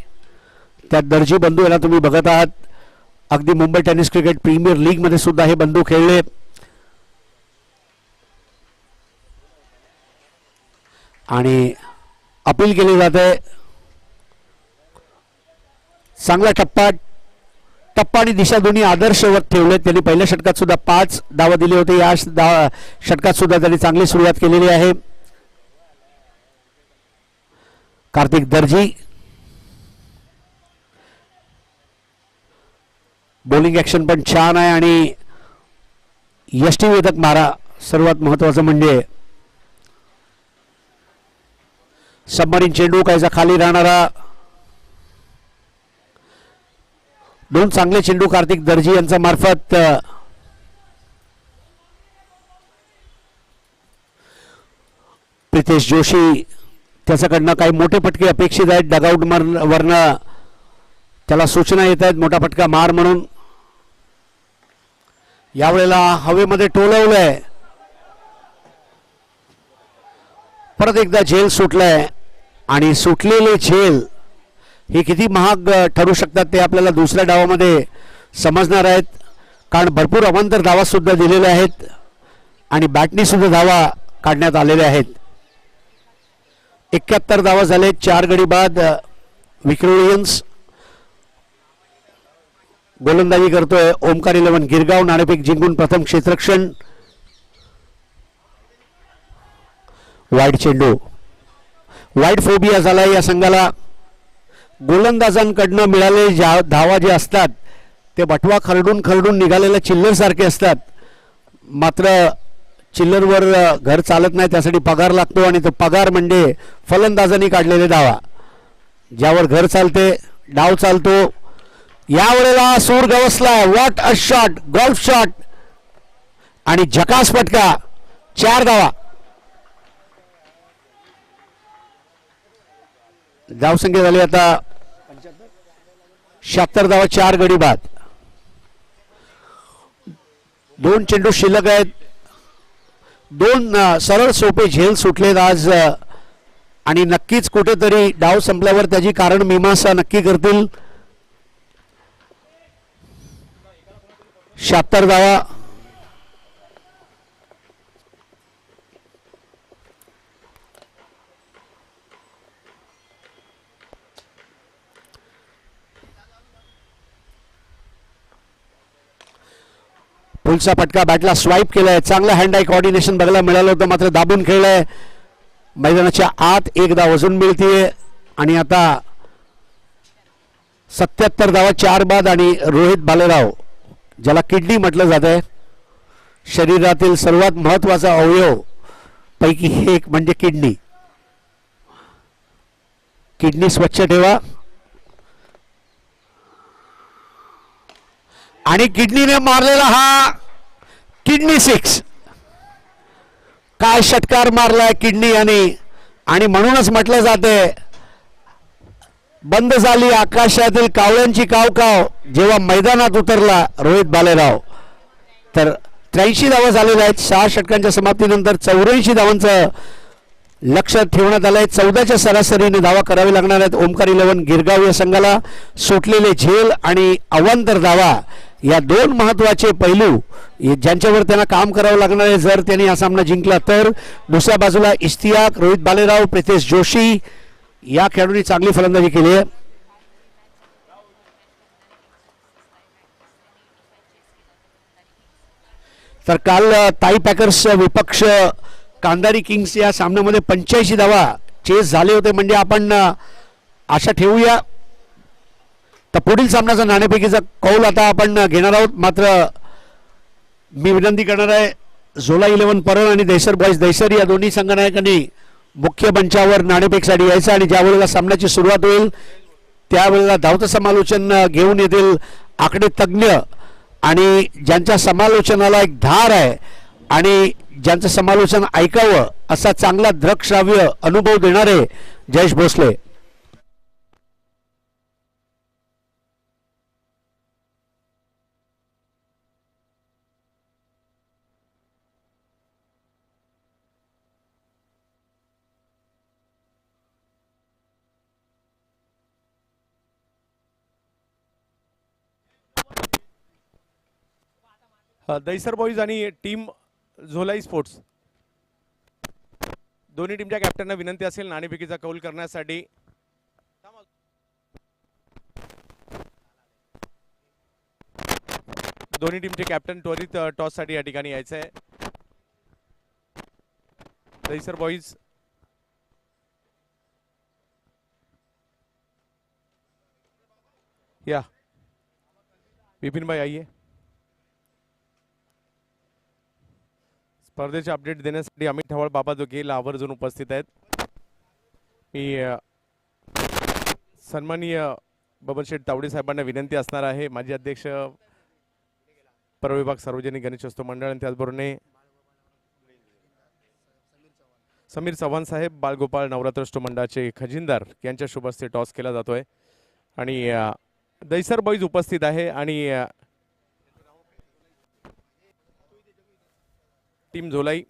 त्यात दर्जी बंधू याला तुम्ही बघत आहात. अगदी Mumbai tennis cricket premier league मध्ये सुद्धा हे बंधू खेळले. आणि अपील केली जाते. चांगला टप्पा आणि दिशा दोन्ही आदर्श ठेवले. त्यांनी पहिल्या षटकात सुद्धा 5 धावा दिले होते. या षटकात सुद्धा त्यांनी चांगली सुरुवात केलेली आहे. कार्तिक दर्जी बॉलिंग ऍक्शन पण छान आहे आणि यष्टीवेधक मारा. सर्वात महत्वाचं म्हणजे सबमरीन चेंडू कायचा खाली राहणारा. 2 चांगले चेंडू कार्तिक दर्जी यांच्या मार्फत. प्रितेश जोशी त्याच्याकडनं काही मोठे फटके अपेक्षित आहेत. डगआउट वरनं त्याला सूचना येत आहेत मोठा फटका मार म्हणून. यावेळेला हवेमध्ये टोलवलंय. परत एकदा झेल सुटलाय आणि सुटलेले झेल हे किती महाग ठरू शकतात ते आपल्याला दुसऱ्या डावामध्ये समजणार आहेत. कारण भरपूर अवांतर धावा सुद्धा दिलेल्या आहेत आणि बॅटनी सुद्धा धावा काढण्यात आलेल्या आहेत. 71 धावा झाले 4 गडी बाद. विक्रोलियन्स गोलंदाजी करतोय. ओमकार 11 गिरगाव नाणेफेक जिंकून प्रथम क्षेत्ररक्षण. वाईट चेंडू. वाईट फोबिया झालाय या संघाला. गोलंदाजांकडनं मिळालेले धावा जे असतात ते बटवा खरडून निघालेल्या चिल्लर सारखे असतात. मात्र चिल्लरवर घर चालत नाही. त्यासाठी पगार लागतो आणि तो पगार म्हणजे फलंदाजांनी काढलेले धावा, ज्यावर घर चालते, डाव चालतो. यावेळेला सूर गवसलाय. What a shot, golf shot आणि झकास फटका. 4 धावा. धावसंख्या झाली आता 76 धावा 4 गडी बाद. 2 चेंडू शिल्लक आहेत. 2 सरळ सोपे झेल सुटलेत आज आणि नक्कीच कुठेतरी डाव संपल्यावर त्याची कारण मीमांसा नक्की करतील. 76 धावा. पुलचा फटका बॅटला स्वाईप केलाय. चांगला हँड आय कोऑर्डिनेशन बघायला मिळालं होतं, मात्र दाबून खेळलाय. मैदानाच्या आत 1 धाव अजून मिळतीये आणि आता 77 धावा 4 बाद. आणि रोहित भालेराव, ज्याला किडनी म्हटलं जात आहे, शरीरातील सर्वात महत्वाचा अवयव पैकी एक म्हणजे किडनी. किडनी स्वच्छ ठेवा. आणि किडनीने मारलेला हा किडनी 6. काय षटकार मारलाय किडनी आणि म्हणूनच म्हटलं जाते बंद झाली आकाशातील कावळ्यांची काव काव जेव्हा मैदानात उतरला रोहित भालेराव. तर 83 धावा झालेल्या आहेत. 6 षटकांच्या समाप्तीनंतर 84 धावांचं लक्ष ठेवण्यात आलंय. 14च्या सरासरीने धावा करावे लागणार आहेत ओमकार 11 गिरगाव या संघाला. सुटलेले झेल आणि अवांतर धावा या दोन महत्वाचे पैलू ज्यांच्यावर त्यांना काम करावं लागणार आहे जर त्यांनी हा सामना जिंकला तर. दुसऱ्या बाजूला इश्तियाक, रोहित बालेराव, प्रितेश जोशी या खेळाडूंनी चांगली फलंदाजी केली आहे. तर काल ताई पॅकर्स विपक्ष कांदारी किंग्स या सामन्यामध्ये 85 धावा चेस झाले होते. म्हणजे आपण आशा ठेवूया. तर पुढील सामन्याचा नाणेफेकीचा कौल आता आपण घेणार आहोत. मात्र मी विनंती करणार आहे झोला 11 परळ आणि दहिसर बॉईज दहिसर या दोन्ही संघनायकांनी मुख्य मंचावर नाणेफेकीसाठी यायचं आणि ज्या वेळेला सामन्याची सुरुवात होईल त्यावेळेला धावतं समालोचन घेऊन येतील आकडे तज्ज्ञ आणि ज्यांच्या समालोचनाला एक धार आहे आणि ज्यांचं समालोचन ऐकावं असा चांगला दृकश्राव्य अनुभव देणारे जयेश भोसले. दहिसर बॉईज आणि टीम झोलाई स्पोर्ट्स दोन्ही टीमच्या कॅप्टनना विनंती असेल नाणेफेकीचा कौल करण्यासाठी. दोन्ही टीमचे कॅप्टन त्वरित टॉस साठी या ठिकाणी यायचं आहे. दहिसर बॉईज या विपिन भाई आइए. स्पर्धेचे अपडेट देण्यासाठी अमित ठवाळ बाबा जोगे आवर्जून उपस्थित आहेत. मी सन्माननीय बबनशेठ तावडे साहेबांना विनंती असणार आहे. माजी अध्यक्ष परविभाग सार्वजनिक गणेशोत्सव मंडळ आणि त्याचबरोबर समीर चव्हाण साहेब बाळगोपाळ नवरात्रोत्सव मंडळाचे खजिनदार यांच्या शुभ हस्ते टॉस केला जातोय आणि दहिसर बॉईज उपस्थित आहे आणि टीम झोलाई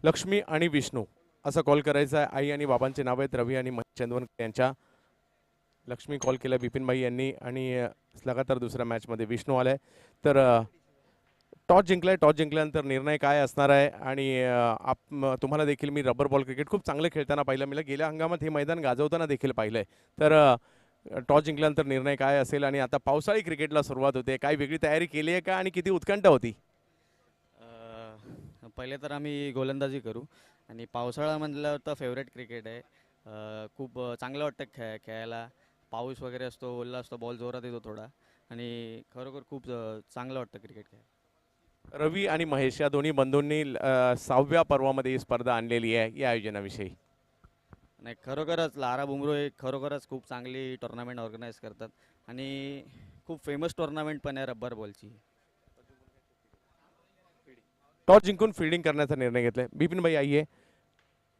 लक्ष्मी आणि विष्णू असा कॉल करायचा आहे. आई आणि बाबांचे नाव आहेत रवी आणि महेश चंदवनकर यांच्या. लक्ष्मी कॉल केला विपिन भाई यांनी आणि लगातार दुसऱ्या मॅचमध्ये विष्णू आलाय. तर टॉस जिंकलाय. टॉस जिंकल्यानंतर निर्णय काय असणार आहे आणि तुम्हाला देखील मी रबर बॉल क्रिकेट खूप चांगलं खेळताना पाहिलं. मला गेल्या हंगामात हे मैदान गाजवताना देखील पाहिलंय. तर टॉस जिंकल्यानंतर निर्णय काय असेल आणि आता पावसाळी क्रिकेटला सुरुवात होते. काय वेगळी तयारी केली आहे का आणि किती उत्कंठा होती? पहिले तर आम्ही गोलंदाजी करू आणि पावसाळा म्हटल्यावर तर फेवरेट क्रिकेट आहे. खूप चांगलं वाटतं खेळायला. पाऊस वगैरे असतो, ओला असतो, बॉल जोरात येतो थोडा आणि खरोखर खूप चांगलं वाटतं क्रिकेट खेळायला. रवी आणि महेश या दोन्ही बंधूंनी 6व्या पर्वामध्ये ही स्पर्धा आणलेली आहे. या आयोजनाविषयी नाही, खरोखरच लारा बुमरो हे खरोखरच खूप चांगली टुर्नामेंट ऑर्गनाईज करतात आणि खूप फेमस टुर्नामेंट पण आहे रब्बर बॉलची. टॉस जिंकून फील्डिंग करने निर्णय घेतलाय. बिपिन भाई आइए,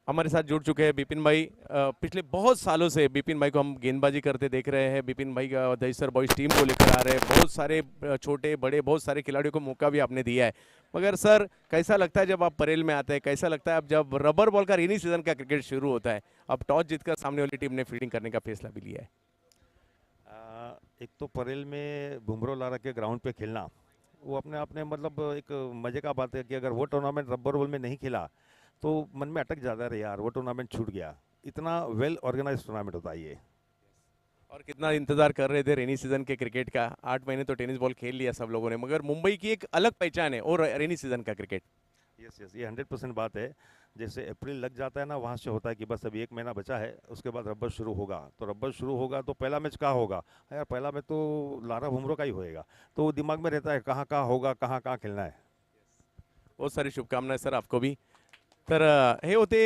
हमारे साथ जुड़ चुके हैं बिपिन भाई. पिछले बहुत सालों से बिपिन भाई को हम गेंदबाजी करते देख रहे हैं. बिपिन भाई दहिसर बॉयज टीम को लेकर आ रहे हैं. बहुत सारे छोटे बड़े बहुत सारे खिलाड़ियों को मौका भी आपने दिया है. मगर सर कैसा लगता है जब आप परेल में आते हैं? कैसा लगता है अब जब रबर बॉल का रेनी सीजन का क्रिकेट शुरू होता है, अब टॉस जीतकर सामने वाली टीम ने फील्डिंग करने का फैसला भी लिया है? एक तो परेल में बुमरो लारा के ग्राउंड पे खेलना वो अपने आप में मतलब एक मज़े का बात है कि अगर वो टूर्नामेंट रबर बॉल में नहीं खेला तो मन में अटक जाता है यार, वो टूर्नामेंट छूट गया. इतना वेल ऑर्गेनाइज टूर्नामेंट होता है ये. और कितना इंतजार कर रहे थे रेनी सीजन के क्रिकेट का. 8 महीने तो टेनिस बॉल खेल लिया सब लोगों ने, मगर मुंबई की एक अलग पहचान है और रेनी सीजन का क्रिकेट. यस यस, ये 100% बात है. जैसे अप्रैल लग जाता है ना, वहाँ से होता है कि बस अभी 1 महीना बचा है, उसके बाद रब्बर शुरू होगा. तो रब्बर शुरू होगा तो पहला मैच कहाँ होगा यार? पहला मैच तो लारा बुमरो का ही होएगा. तो दिमाग में रहता है कहाँ कहाँ होगा, कहाँ कहाँ खेलना है. बहुत सारी शुभकामनाएं सर आपको भी. तर हे होते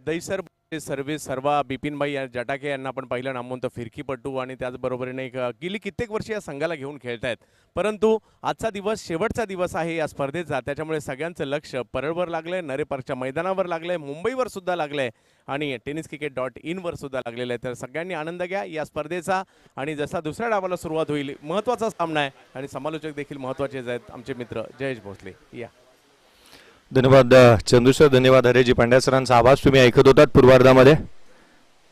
दहिसर सर्व बिपिनभाई जटाके यांना आपण पाहिलं नामवंत फिरकीपटू आणि त्याचबरोबरीने गेली कित्येक वर्षे या संघाला घेऊन खेळत आहेत. परंतु आजचा दिवस शेवटचा दिवस आहे या स्पर्धेचा, त्याच्यामुळे सगळ्यांचं लक्ष परळवर लागलंय, नरेपार्कच्या मैदानावर लागलंय, मुंबईवर सुद्धा लागलंय आणि tenniscricket.in वर सुद्धा लागलेलं आहे. तर सगळ्यांनी आनंद घ्या या स्पर्धेचा. आणि जसा दुसऱ्या डावाला सुरुवात होईल, महत्त्वाचा सामना आहे आणि समालोचक देखील महत्त्वाचेच आहेत आमचे मित्र जयेश भोसले. या धन्यवाद चंदू सर, धन्यवाद हरेजी पांड्या सरांचा आवाज तुम्ही ऐकत होतात. पूर्वार्धामध्ये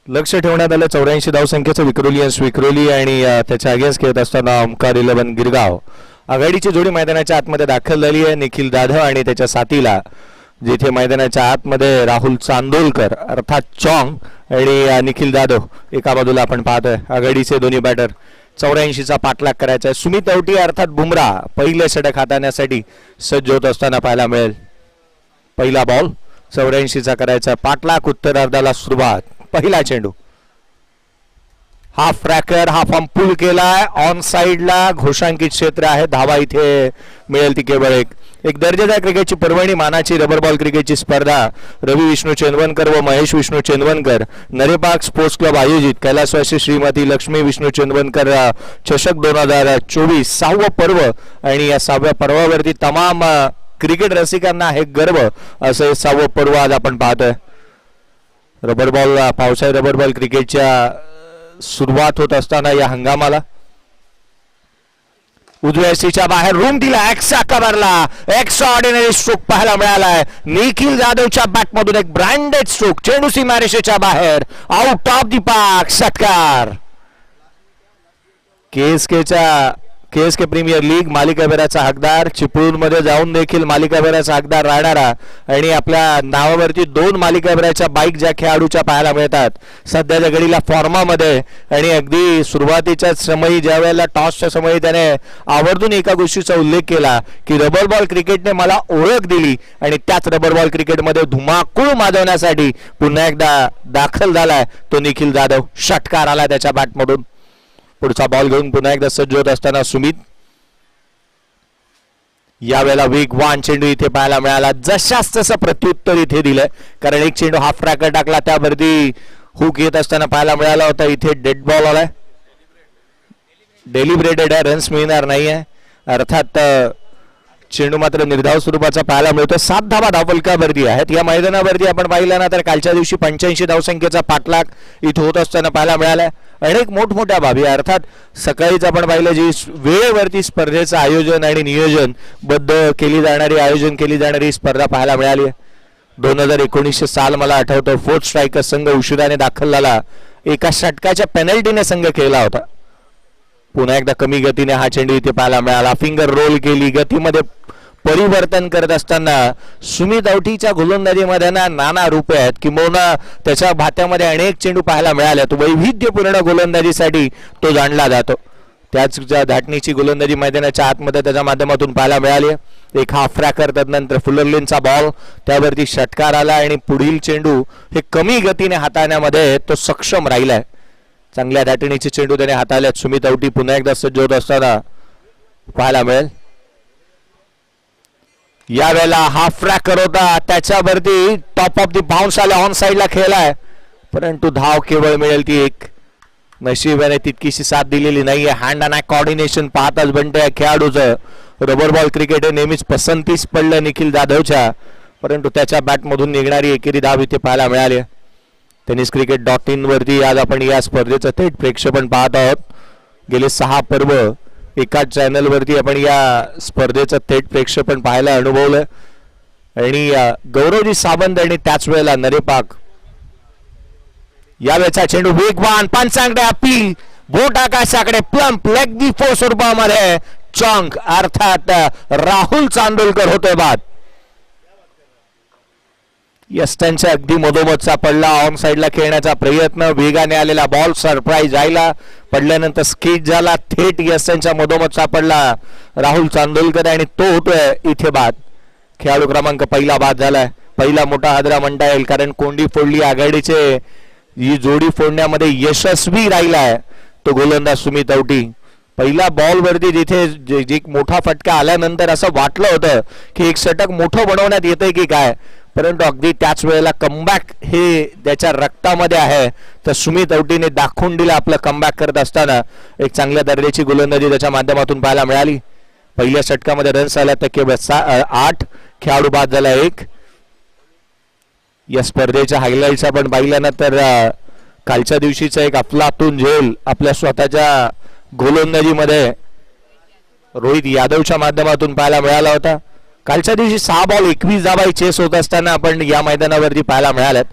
लक्ष ठेवण्यात आलं 84 धावसंख्येचं विक्रोली आणि त्याच्या अगेन्स्ट खेळत असताना ओमकार 11 गिरगाव. आघाडीची जोडी मैदानाच्या आतमध्ये दाखल झाली आहे. निखिल जाधव आणि त्याच्या साथीला, जिथे मैदानाच्या आतमध्ये राहुल चांदोलकर अर्थात चॉंग आणि निखिल जाधव एका बाजूला आपण पाहतोय. आघाडीचे दोन्ही बॅटर 84चा पाठलाग करायचा आहे. सुमित अवटी अर्थात बुमराह पहिले षटक हाताळण्यासाठी सज्ज होत असताना पाहायला मिळेल. पहिला बॉल 84चा करायचा पाठलाग. उत्तरार्धाला सुरुवात. पहिला चेंडू हाफ ट्रॅकर, हाफ अंपूल केलाय. ऑन साइडला घोषांकित क्षेत्र आहे. धावा इथे मिळेल ती केवळ एक दर्जेदार क्रिकेटची पर्वणी मानाची रबर बॉल क्रिकेटची स्पर्धा रवी विष्णू चेंदवनकर व महेश विष्णू चेंदवनकर नरेपार्क स्पोर्ट्स क्लब आयोजित कैलासवासी श्रीमती लक्ष्मी विष्णू चेंदवनकर चषक 2024 6वं पर्व. आणि या 6व्या पर्वावरती तमाम क्रिकेट रसिकांना हे गर्व असं 6वं पर्व आज आपण पाहतोय. रबर बॉल पावसाळी रबर बॉल क्रिकेटच्या सुरुवात होत असताना या हंगामाला उजव्या सीच्या बाहेर रूम दिला. एक्सा कव्हरला एक्स्ट्राऑर्डिनरी स्ट्रोक पाहायला मिळालाय. निखिल जाधवच्या बॅटमधून एक ब्रँडेड स्ट्रोक. चेंडू सीमारेषेच्या बाहेर, आउट ऑफ दी पार्क. षटकार. केएसके प्रीमियर लीग मालिकावीराचा हकदार, चिपळूण मध्ये जाऊन देखील मालिकावीराचा हकदार राहणारा आणि आपल्या नावावरती 2 मालिकावीराच्या बाईक ज्या खेळाडूच्या पाहायला मिळतात सध्याच्या घडीला फॉर्मामध्ये. आणि अगदी सुरुवातीच्या समयी ज्या वेळेला टॉसच्या समयी त्याने आवर्जून एका गोष्टीचा उल्लेख केला की रबर बॉल क्रिकेटने मला ओळख दिली आणि त्याच रबर बॉल क्रिकेटमध्ये धुमाकूळ माजवण्यासाठी पुन्हा एकदा दाखल झालाय तो निखिल जाधव. षटकार आला त्याच्या बॅटमधून. पुढचा बॉल घेऊन पुन्हा एकदा सज्ज होत असताना सुमित. यावेळेला वेगवान चेंडू इथे पाहायला मिळाला. जशाच तसं प्रत्युत्तर इथे दिलंय, कारण एक चेंडू हाफ ट्रॅकर टाकला त्यावरती हुक येत असताना पाहायला मिळाला होता. इथे डेड बॉल आलाय. डेलिब्रेटेड आहे, रन्स मिळणार नाही आहे. अर्थात चेंडू मात्र निर्धाव स्वरूपाचा पाहायला मिळतो. 7 धावा धावफलकावरती आहेत. या मैदानावरती आपण पाहिलं ना तर कालच्या दिवशी 85 धावसंख्येचा पाठलाग इथे होत असताना पाहायला मिळालाय. अनेक मोठमोठ्या बाबी अर्थात सकाळीच आपण पाहिलं जी वेळेवरती स्पर्धेचं आयोजन आणि नियोजन बद्ध आयोजन केली जाणारी स्पर्धा पाहायला मिळाली आहे. 2019 साल मला आठवतं. 4th स्ट्रायकर संघ उशिराने दाखल झाला. एका षटकाच्या पेनल्टीने संघ खेळला होता. पुन्हा एकदा कमी गतीने हा चेंडू इथे पाहायला मिळाला. फिंगर रोल केली. गतीमध्ये परिवर्तन करत असताना सुमित अवटीच्या गोलंदाजीमध्ये नाना रूप आहेत किंवा त्याच्या भात्यामध्ये अनेक चेंडू पाहायला मिळाले. तो वैविध्यपूर्ण गोलंदाजीसाठी तो जाणला जातो. त्याच धाटणीची गोलंदाजी मैदानाच्या आतमध्ये त्याच्या माध्यमातून पाहायला मिळाली. एक हाफ ट्रॅकर, त्यानंतर फुलरलिनचा बॉल, त्यावरती षटकार आला आणि पुढील चेंडू हे कमी गतीने हाताळण्यामध्ये तो सक्षम राहिलाय. चांगल्या धाटणीचे चेंडू त्याने हाताळल्यात. सुमित अवटी पुन्हा एकदा सज्ज होत असताना पाहायला मिळेल. यावेळेला हाफ ट्रॅकर होता, त्याच्यावरती टॉप ऑफ दी बाउन्स आला. ऑन साइडला खेळलाय, परंतु धाव केवळ मिळेल ती एक. नशिबाने तितकीशी साथ दिलेली नाहीये. हँड अँड आय कॉर्डिनेशन पाहताच बनते या खेळाडूचं. रबर बॉल क्रिकेट हे नेहमीच पसंतीस पडलं निखिल जाधवच्या, परंतु त्याच्या बॅटमधून निघणारी एकेरी धाव इथे पाहायला मिळाली. tenniscricket.in वरती आज आपण या स्पर्धेचं थेट प्रेक्षेपण पाहत आहोत. गेले 6 पर्व एकाच चॅनल वरती आपण या स्पर्धेचं थेट प्रेक्षेपण पाहायला अनुभवलं. आणि गौरवजी सावंत आणि त्याच वेळेला नरेपाक. यावेळेचा चेंडू वेगवान, पंचांकडे अपील, बोट आकाशाकडे, प्लम्प लेग दी फोर स्वरूपामध्ये चॉंक अर्थात राहुल चांदोलकर होतोय बाद. यस्टनच्या अगदी मधोमधचा पडला. ऑन साइडला खेळण्याचा प्रयत्न, वेगाने आलेला बॉल सरप्राईज राहिला, पडल्यानंतर स्किट झाला, थेट यस्टनच्या मधोमधचा पडला राहुल चांदोलकर आणि तो होतोय इथे बाद. खेळाडू क्रमांक पहिला बाद झालाय. पहिला मोठा हादरा म्हणता येईल, कारण कोंडी फोडली. आघाडीचे ही जोडी फोडण्यामध्ये यशस्वी राहिलाय तो गोलंदाज सुमित अवटी. पहिला बॉल वरती जिथे एक मोठा फटका आल्यानंतर असं वाटलं होतं की एक षटक मोठं बनवण्यात येतंय की काय, परंतु अगदी त्याच वेळेला कमबॅक हे त्याच्या रक्तामध्ये आहे. तर सुमित औटीने दाखवून दिलं आपलं कमबॅक करत असताना. एक चांगल्या दर्जाची गोलंदाजी त्याच्या माध्यमातून पाहायला मिळाली. पहिल्या षटकामध्ये रन्स आल्या तर केवळ 8, खेळाडू बाद झाला 1. या स्पर्धेच्या हायलाइट्स आपण पाहिल्यानंतर कालच्या दिवशीचा एक अफलातून झेल आपल्या स्वतःच्या गोलंदाजीमध्ये रोहित यादवच्या माध्यमातून पाहायला मिळाला होता. कालच्या दिवशी 6 बॉल 21 धावा चेस होत असताना आपण या मैदानावरती पाहायला मिळाल्यात.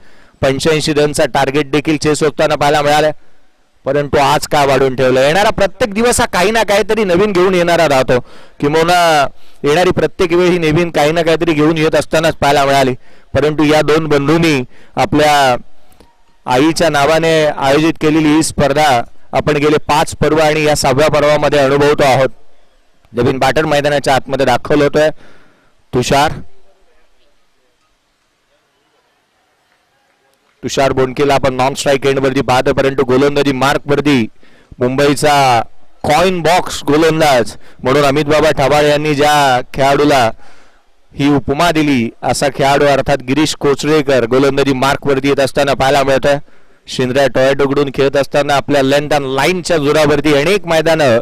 85 रनचा टार्गेट देखील चेस होताना पाहायला मिळालं. परंतु आज काय वाढून ठेवलं. येणारा प्रत्येक दिवस हा काही ना काहीतरी नवीन घेऊन येणारा राहतो. किंवा येणारी प्रत्येक वेळ ही नवीन काही ना काहीतरी घेऊन येत असतानाच पाहायला मिळाली. परंतु या दोन बंधूंनी आपल्या आईच्या नावाने आयोजित केलेली ही स्पर्धा आपण गेले 5 पर्व आणि या 6व्या पर्वामध्ये अनुभवतो आहोत. नवीन बॅटर मैदानाच्या आतमध्ये दाखल होतोय तुषार बोंडकेला आपण नॉन स्ट्राईक एंड वरती पाहतो. परंतु गोलंदाजी मार्क वरती मुंबईचा कॉइन बॉक्स गोलंदाज म्हणून अमित बाबा ठबाळे यांनी ज्या खेळाडूला ही उपमा दिली असा खेळाडू अर्थात गिरीश कोचरेकर गोलंदाजी मार्क वरती येत असताना पाहायला मिळतोय. शिंद्र्या टोळ्याटोकडून खेळत असताना आपल्या लेंथ अँड लाईनच्या जोरावरती अनेक मैदानं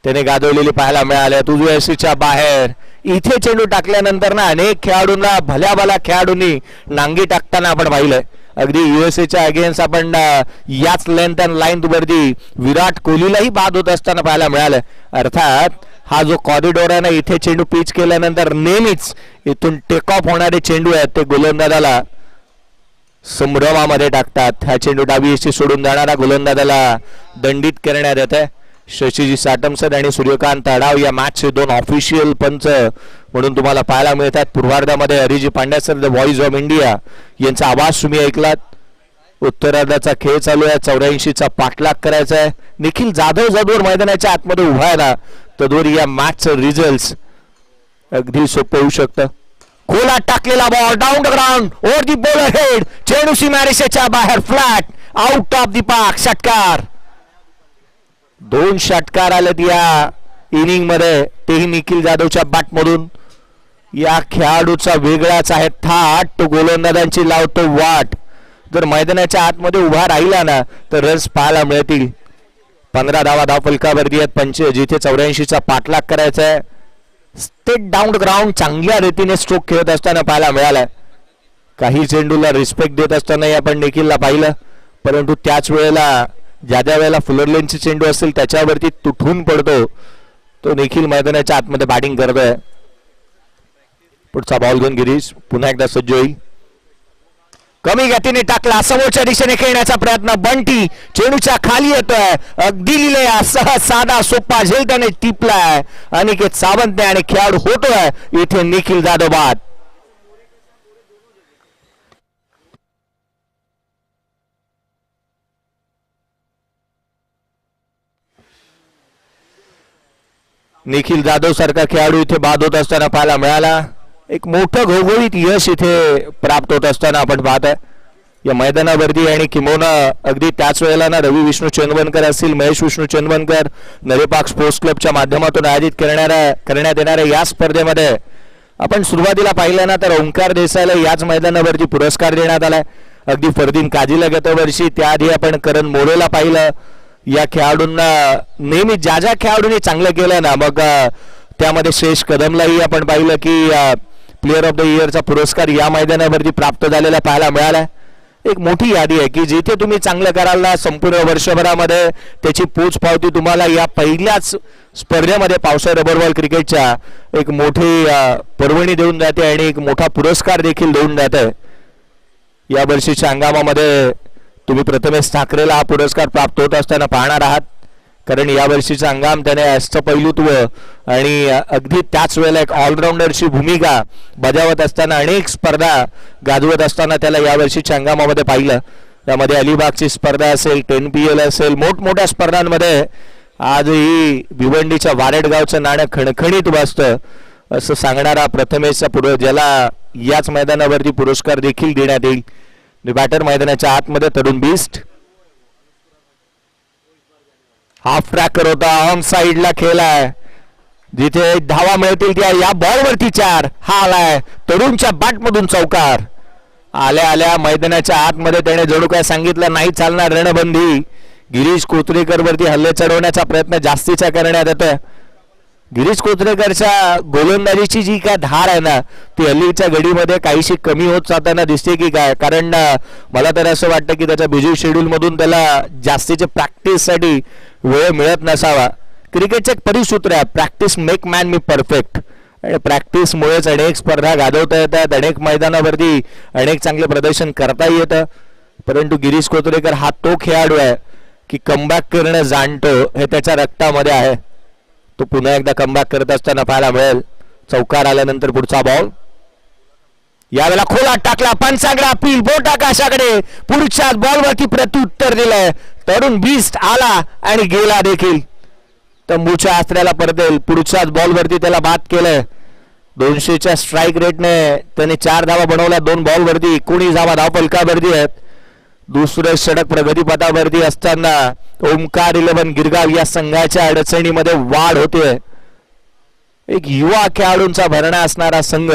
त्याने गाजवलेली पाहायला मिळाल्या. USAच्या बाहेर इथे चेंडू टाकल्यानंतर ना अनेक खेळाडूंना भल्या भल्या खेळाडूंनी नांगी टाकताना आपण पाहिलंय. अगदी USAच्या अगेन्स्ट आपण याच लेंथ अँड लाईन वरती विराट कोहलीलाही बाद होत असताना पाहायला मिळालं. अर्थात हा जो कॉरिडॉर आहे ना इथे चेंडू पिच केल्यानंतर नेहमीच इथून टेक ऑफ होणारे चेंडू आहेत ते गोलंदाजाला संभ्रमामध्ये टाकतात. हा चेंडू डावी एसी सोडून जाणारा गोलंदाजाला दंडित करण्यात येते. शशीजी साटमसर आणि सूर्यकांत अडाव या मॅचचे 2 ऑफिशियल पंच म्हणून तुम्हाला पाहायला मिळतात. पूर्वार्धामध्ये Hariji Pandya sir the voice of India यांचा आवाज तुम्ही ऐकलात. उत्तरार्धाचा खेळ चालू आहे. 84चा पाठलाग करायचा आहे. निखिल जाधव जदूर मैदानाच्या आतमध्ये उभा आहे ना तदूर या मॅचचं रिझल्ट अगदी सोपं होऊ शकतं. खोला टाकलेला ball down the ground over the bowler head चेंडू सीमारेषेच्या बाहेर flat out of the park. षटकार 2 षटकार आलेत या इनिंग मध्ये तेही निखिल जाधवच्या बॅट मधून. या खेळाडूचा वेगळाच आहे थाट. तो गोलंदाजांची लावतो वाट. जर मैदानाच्या आतमध्ये उभा राहिला ना तर रन्स पाहायला मिळतील. 15 धावा धाव फलकावरती आहेत. जिथे 84चा पाठलाग करायचा आहे. स्टेट डाऊन ग्राउंड चांगल्या रीतीने स्ट्रोक खेळत असताना पाहायला मिळालाय. काही चेंडूला रिस्पेक्ट देत असतानाही आपण निखिलला पाहिलं. परंतु त्याच वेळेला ज्या वेळेला फुलरलेनचे चेंडू असतील त्याच्यावरती तुटून पडतो तो निखिल मैदानाच्या आतमध्ये बॅटिंग करतोय. पुढचा बॉल घेऊन गिरीश पुन्हा एकदा सज्ज होईल. कमी गतीने टाकला समोरच्या दिशेने खेळण्याचा प्रयत्न. बंटी चेंडूच्या खाली येतोय. अगदी लिहिलेला सहज साधा सोपा झेल त्याने टिपलाय. अनिकेत सावंत आणि खेळाडू होतोय इथे निखिल जाधव बाद. निखिल जाधव सारखा खेळाडू इथे बाद होत असताना पाहायला मिळाला. एक मोठं घवघवीत यश इथे प्राप्त होत असताना आपण पाहत आहे या मैदानावरती. आणि किंबहुना अगदी त्याच वेळेला ना रवी विष्णू चंदवनकर असतील महेश विष्णू चंदवनकर नरेपाक स्पोर्ट्स क्लबच्या माध्यमातून आयोजित करण्यात येणाऱ्या या स्पर्धेमध्ये आपण सुरुवातीला पाहिलं ना तर ओंकार देसाईला याच मैदानावरती पुरस्कार देण्यात आलाय. अगदी फरदीन काजीला गतवर्षी त्याआधी आपण करण मोरेला पाहिलं. या खेळाडूंना नेहमी ज्या खेळाडूंनी चांगलं केलं ना मग त्यामध्ये श्रेष कदमलाही आपण पाहिलं की प्लेअर ऑफ द इयरचा पुरस्कार या मैदानावरती प्राप्त झालेला पाहायला मिळाला. एक मोठी यादी आहे की जिथे तुम्ही चांगलं कराल ना संपूर्ण वर्षभरामध्ये त्याची पोचपावती तुम्हाला या पहिल्याच स्पर्धेमध्ये पावसाळी रबर बॉल क्रिकेटच्या एक मोठी पर्वणी देऊन जाते आणि एक मोठा पुरस्कार देखील देऊन जाते. या वर्षीच्या हंगामामध्ये तुम्ही प्रथमेश ठाकरेला हा पुरस्कार प्राप्त होत असताना पाहणार आहात. कारण या वर्षीचा हंगाम त्याने अष्टपैलुत्व आणि अगदी त्याच वेळेला एक ऑलराऊंडरची भूमिका बजावत असताना अनेक स्पर्धा गाजवत असताना त्याला या वर्षीच्या हंगामामध्ये पाहिलं. त्यामध्ये अलिबागची स्पर्धा असेल 10PL असेल मोठमोठ्या स्पर्धांमध्ये आजही भिवंडीच्या वारेडगावचं नाणं खणखणीत वाजतं असं सांगणारा प्रथमेशचा ज्याला याच मैदानावरती पुरस्कार देखील देण्यात येईल. बॅटर मैदानाच्या आतमध्ये तरुण बिस्ट हाफ ट्रॅकर होता ऑन साइडला खेळलाय. जिथे धावा मिळतील त्या या बॉलवरती 4. हा आलाय तरुणच्या बॅटमधून चौकार. आल्या आल्या मैदानाच्या आतमध्ये त्याने जणू काय सांगितलं नाही चालणार रणबंदी. गिरीश कोचरेकर वरती हल्ले चढवण्याचा प्रयत्न जास्तीचा करण्यात येतोय. गिरीश कोचरेकरच्या गोलंदाजीची जी काय धार आहे ना ती हल्लीच्या घडीमध्ये काहीशी कमी होत जाताना दिसते की काय. कारण मला तर असं वाटतं की त्याच्या बिझी शेड्यूल मधून त्याला जास्तीचे प्रॅक्टिससाठी वेळ मिळत नसावा. क्रिकेटचे एक परिसूत्र आहे, प्रॅक्टिस मेक मॅन मी परफेक्ट. आणि प्रॅक्टिसमुळेच अनेक स्पर्धा गाजवता येतात, अनेक मैदानावरती अनेक चांगले प्रदर्शन करता येतं. परंतु गिरीश कोचरेकर हा तो खेळाडू आहे की कमबॅक करणं जाणतो, हे त्याच्या रक्तामध्ये आहे. तो पुन्हा एकदा कमबॅक करत असताना पाहायला मिळेल. चौकार आल्यानंतर पुढचा बॉल. यावेळेला खोला टाकला, पंचांगडा अपील, बोट आकाशाकडे. पुढच्या बॉलवरती प्रत्युत्तर दिलंय. तरुण बीस्ट आला आणि गेला देखील. तंबूच्या आसऱ्याला परतेल. पुढच्याच बॉलवरती त्याला बाद केलंय. 200च्या स्ट्राईक रेटने त्याने 4 धावा बनवल्या 2 बॉलवरती. 19 धावा धावफलकावरती आहेत. दुसरं षटक प्रगतीपथावरती असताना ओमकार 11 गिरगाव या संघाच्या अडचणीमध्ये वाढ होते. एक युवा खेळाडूंचा भरणा असणारा संघ,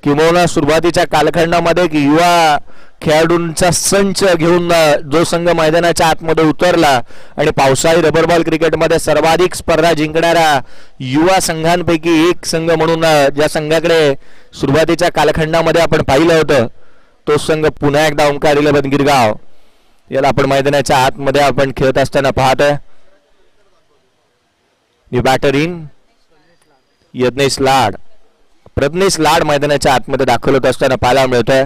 किंवा सुरुवातीच्या कालखंडामध्ये एक युवा खेळाडूंचा संच घेऊन जो संघ मैदानाच्या आतमध्ये उतरला आणि पावसाळी रबरबॉल क्रिकेटमध्ये सर्वाधिक स्पर्धा जिंकणाऱ्या युवा संघांपैकी एक संघ म्हणून ज्या संघाकडे सुरुवातीच्या कालखंडामध्ये आपण पाहिलं होतं तो संघ पुन्हा एकदा ओमकार 11 गिरगाव याला आपण मैदानाच्या आतमध्ये आपण खेळत असताना पाहतोय. बॅटर इन यज्ञेश लाड, प्रज्ञेश लाड मैदानाच्या आतमध्ये दाखल होत असताना पाहायला मिळतोय.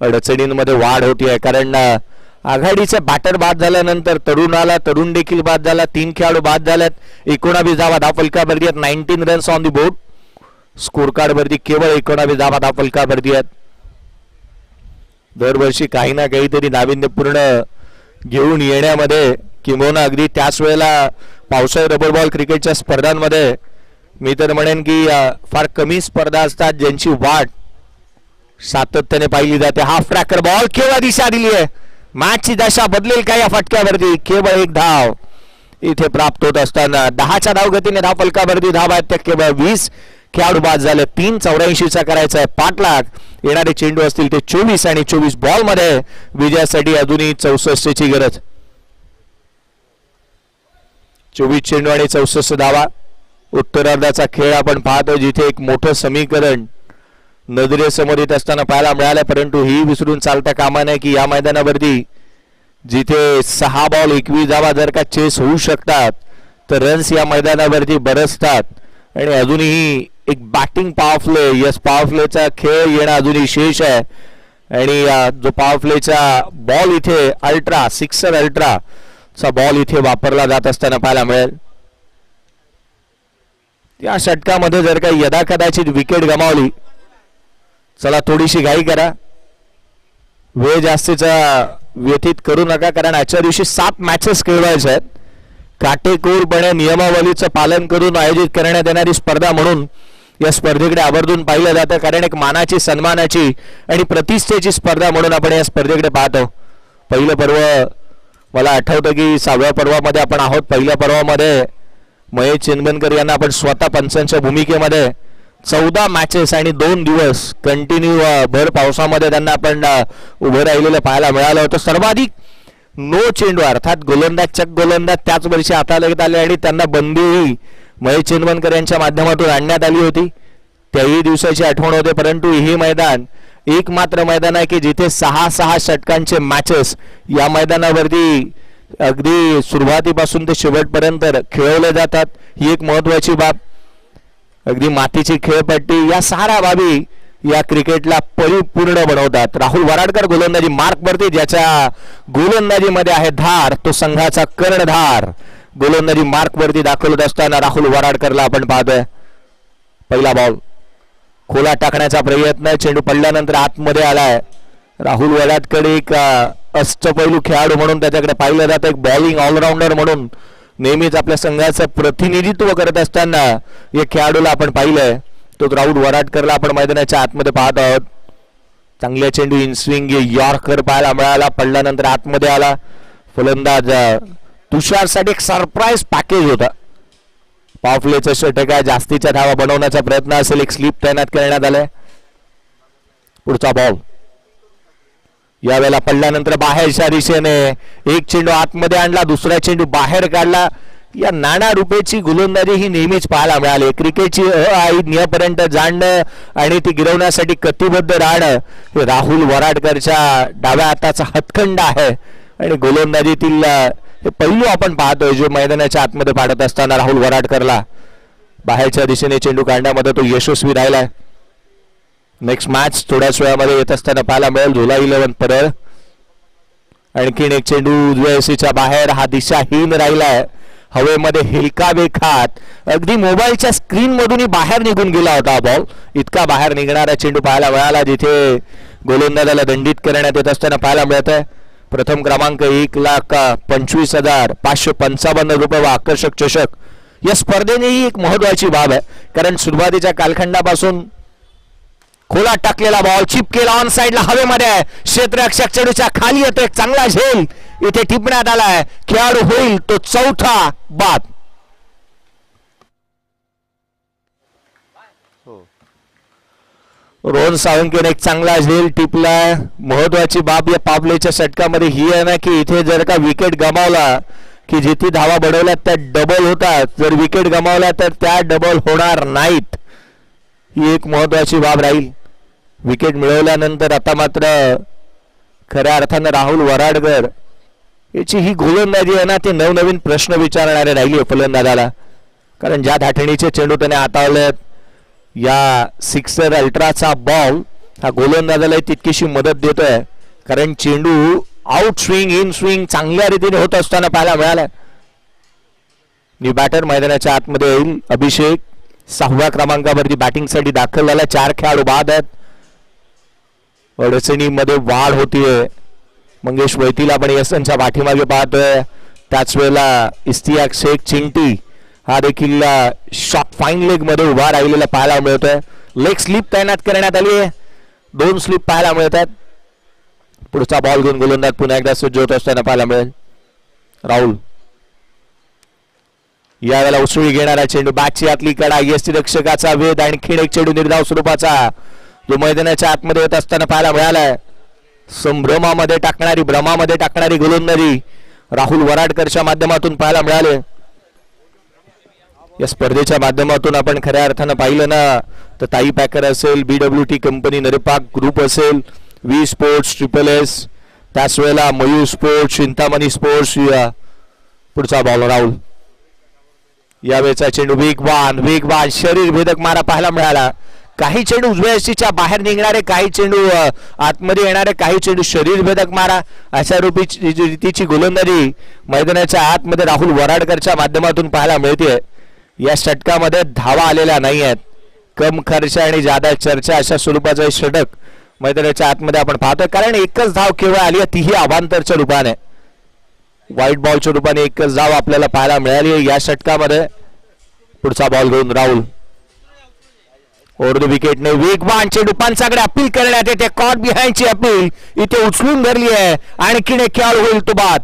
अडचणींमध्ये वाढ होतीये कारण आघाडीचे बॅटर बाद झाल्यानंतर तरुण देखील बाद झाला. 3 खेळाडू बाद झालेत. 19 धावा धावफलकावरती आहेत. 19 runs on the board. Score card वरती केवळ 19 धावा धावफलकावरती आहेत. दरवर्षी काही ना काहीतरी नाविन्यपूर्ण घेऊन येण्यामध्ये किंवा अगदी त्याच वेळेला पावसाळी रबरबॉल क्रिकेटच्या स्पर्धांमध्ये मी तर म्हणेन की फार कमी स्पर्धा असतात ज्यांची वाट सातत्याने पाहिली जाते. हाफ ट्रॅकर बॉल केवळ दिशा दिली आहे. मॅचची दशा बदलेल का या फटक्यावरती. केवळ 1 धाव इथे प्राप्त होत असताना 10च्या धावगतीने धावफलकावरती धावा आहेत त्या केवळ 20 खेळाडू बाद झाले. 384चा करायचा आहे पाठलाग. येणारे चेंडू असतील ते 24 आणि 24 बॉल मध्ये विजयासाठी अजूनही 64ची गरज. 24 चेंडू आणि 64 धावा. उत्तरार्धाचा खेळ आपण पाहतो जिथे एक मोठं समीकरण नजरेसमोर येत असताना पाहायला मिळालं. परंतु ही विसरून चालता कामा नये की या मैदानावरती जिथे 6 बॉल 21 धावा जर का चेस होऊ शकतात तर रन्स या मैदानावरती बरसतात. आणि अजूनही एक batting power play, yes power प्लेचा खेळ येणं अजूनही शेष आहे. आणि जो पॉवर प्लेचा बॉल इथे अल्ट्रा सिक्सर अल्ट्रा चा बॉल इथे वापरला जात असताना पाहायला मिळेल. या षटकामध्ये जर का यदा कदाचित विकेट गमावली, चला थोडीशी घाई करा, वेळ जास्तीचा व्यतीत करू नका, कारण आजच्या दिवशी 7 मॅचेस खेळवायच्या आहेत. काटेकोरपणे नियमावलीचं पालन करून आयोजित करण्यात येणारी स्पर्धा म्हणून या स्पर्धेकडे आवर्जून पाहिलं जातं. कारण एक मानाची, सन्मानाची आणि प्रतिष्ठेची स्पर्धा म्हणून आपण या स्पर्धेकडे पाहतो. पहिलं पर्व मला आठवतं की 6व्या पर्वामध्ये आपण आहोत. पहिल्या पर्वामध्ये महेश चेंबनकर यांना आपण स्वतः पंचांच्या भूमिकेमध्ये 14 मॅचेस आणि 2 दिवस कंटिन्यू भर पावसामध्ये त्यांना आपण उभं राहिलेलं पाहायला मिळालं होतं. सर्वाधिक नो चेंडू अर्थात गोलंदाज चक गोलंदाज त्याच वर्षी हाताला घेत आले आणि त्यांना बंदीही महेश चेंबनकर यांच्या माध्यमातून आणण्यात आली होती. त्याही दिवसाची आठवण होते. परंतु हे मैदान एकमात्र मैदान आहे की जिथे 6 षटकांचे मॅचेस या मैदानावरती अगदी सुरुवातीपासून ते शेवटपर्यंत खेळवले जातात. ही एक महत्वाची बाब. अगदी मातीची खेळपट्टी, या साऱ्या बाबी या क्रिकेटला परिपूर्ण बनवतात. राहुल वराडकर गोलंदाजी मार्कवरती, ज्याच्या गोलंदाजीमध्ये आहे धार, तो संघाचा कर्णधार गोलंदाजी मार्कवरती दाखल होत असताना राहुल वराडकरला आपण पाहतोय. पहिला बॉल खोला टाकण्याचा प्रयत्न, चेंडू पडल्यानंतर आतमध्ये आलाय. राहुल वराडकर एक अष्टपैलू खेळाडू म्हणून त्याच्याकडे पाहिलं जातं. एक बॉलिंग ऑलराऊंडर म्हणून नेहमीच आपल्या संघाचं प्रतिनिधित्व करत असताना या खेळाडूला आपण पाहिलंय. तो राहुल वराडकरला आपण मैदानाच्या आतमध्ये पाहत आहोत. चांगल्या चेंडू इनस्विंग यॉर्कर पाहायला मिळाला, पडल्यानंतर आतमध्ये आला. फलंदाज तुषारसाठी एक सरप्राईज पॅकेज होता. पॉवरप्लेचं षटक आहे, जास्तीच्या धावा बनवण्याचा प्रयत्न असेल. एक स्लिप तैनात करण्यात आलाय. पुढचा बॉल यावेळेला पडल्यानंतर बाहेरच्या दिशेने एक चेंडू आतमध्ये आणला, दुसरा चेंडू बाहेर काढला. या नाना रुपेची गोलंदाजी ही नेहमीच पाहायला मिळाली. क्रिकेटची नियपर्यंत जाणणं आणि ती गिरवण्यासाठी कटिबद्ध राहणं हे राहुल वराडकरच्या डाव्या हाताचा हातखंड आहे. आणि गोलंदाजीतील हे पैलू आपण पाहतोय जो मैदानाच्या आतमध्ये पाडत असताना राहुल वराडकरला बाहेरच्या दिशेने चेंडू काढण्यामध्ये तो यशस्वी राहिलाय. नेक्स्ट मॅच थोड्याच वेळामध्ये येत असताना पाहायला मिळेल. झोला 11 परळ. आणखीन एक चेंडू उजव्या एसीच्या बाहेर, हा दिशाहीन राहिलाय. हवेमध्ये हेलकावे खात अगदी मोबाईलच्या स्क्रीन मधूनही बाहेर निघून गेला होता बॉल. इतका बाहेर निघणारा चेंडू पाहायला मिळाला जिथे गोलंदाजाला दंडित करण्यात येत असताना पाहायला मिळत आहे. प्रथम क्रमांक 1,25,555 रुपये व आकर्षक चषक. या स्पर्धेनेही एक महत्वाची बाब आहे, कारण सुरुवातीच्या कालखंडापासून खोला टाकलेला बॉल चिपकेला ऑन साइडला हवेमध्ये आहे. क्षेत्ररक्षक चेंडूच्या खाली येतो. एक चांगला झेल इथे टिपण्यात आलाय. खेळाडू होईल तो चौथा बाद. रोहन साळुंकेने एक चांगला झेल टिपलाय. महत्वाची बाब या पावलेच्या षटकामध्ये ही आहे ना की इथे जर का विकेट गमावला की जिथे धावा बनवल्या त्या डबल होतात, जर विकेट गमावल्या तर त्या डबल होणार नाहीत. ही एक महत्वाची बाब राहील. विकेट मिळवल्यानंतर आता मात्र खऱ्या अर्थानं राहुल वराडकर याची ही गोलंदाजी आहे ना ते नवनवीन प्रश्न विचारणारे राहिली फलंदाजाला. कारण ज्या धाटणीचे चेंडू त्याने हाताळलेत, या सिक्सर अल्ट्राचा बॉल हा गोलंदाजाला तितकीशी मदत देतोय. कारण चेंडू आउट स्विंग इन स्विंग चांगल्या रीतीने होत असताना पाहायला मिळाला. न्यू बॅटर मैदानाच्या आतमध्ये येईल. अभिषेक 6व्या क्रमांकावरती बॅटिंगसाठी दाखल झाला. 4 खेळाडू बाद आहेत. अडचणीमध्ये वाढ होतीये. मंगेश वैतीला पण यशच्या पाठीमागे पाहतोय. त्याच वेळेला इस्तियाक शेख चिंटी हा देखील शॉर्ट फाईन लेग मध्ये उभा राहिलेला पाहायला मिळतोय. लेग स्लिप तैनात करण्यात आली आहे. 2 स्लिप पाहायला मिळत आहेत. पुढचा बॉल घेऊन गोलंदाज पुन्हा एकदा सज्ज होत असताना पाहायला मिळेल. राहुल यावेळेला उसळी घेणारा चेंडू, बॅटची आतली कडा, यष्टिरक्षकाचा वेध. आणखीन एक चेंडू निर्धाव स्वरूपाचा जो मैदानाच्या आतमध्ये येत असताना पाहायला मिळालाय. संभ्रमामध्ये टाकणारी, भ्रमामध्ये टाकणारी गोलंदाजी राहुल वराडकरच्या माध्यमातून पाहायला मिळाले. या स्पर्धेच्या माध्यमातून आपण खऱ्या अर्थानं पाहिलं ना तर ताई पॅकर असेल, BWT कंपनी, नरपाक ग्रुप असेल, V स्पोर्ट्स, SSS, त्याच वेळेला मयूर स्पोर्ट्स, चिंतामणी स्पोर्ट्स. पुढचा बॉल राहुल. यावेळेचा चेंडू वेगवान शरीर भेदक मारा पाहायला मिळाला. काही चेंडू उजव्या एसीच्या बाहेर निघणारे, काही चेंडू आतमध्ये येणारे, काही चेंडू शरीर भेदक मारा अशा रीतीची गोलंदाजी मैदानाच्या आतमध्ये राहुल वराडकरच्या माध्यमातून पाहायला मिळते. या षटकामध्ये धावा आलेल्या नाही आहेत. कम खर्च आणि जादा चर्चा अशा स्वरूपाचं षटक मैदानाच्या आतमध्ये आपण पाहतोय. कारण एकच धाव केवळ आली आहे, तीही अभांतरच्या रूपाने, व्हाईट बॉलच्या रूपाने एकच धाव आपल्याला पाहायला मिळाली या षटकामध्ये. पुढचा बॉल घेऊन राहुल ओव्हर द विकेटने वेगवान चेंडू पंचाकडे अपील करण्यात येते. कॉट बिहाइंडची अपील इथे उचलून धरली आहे. आणखीन एक खेळ होईल तो बाद.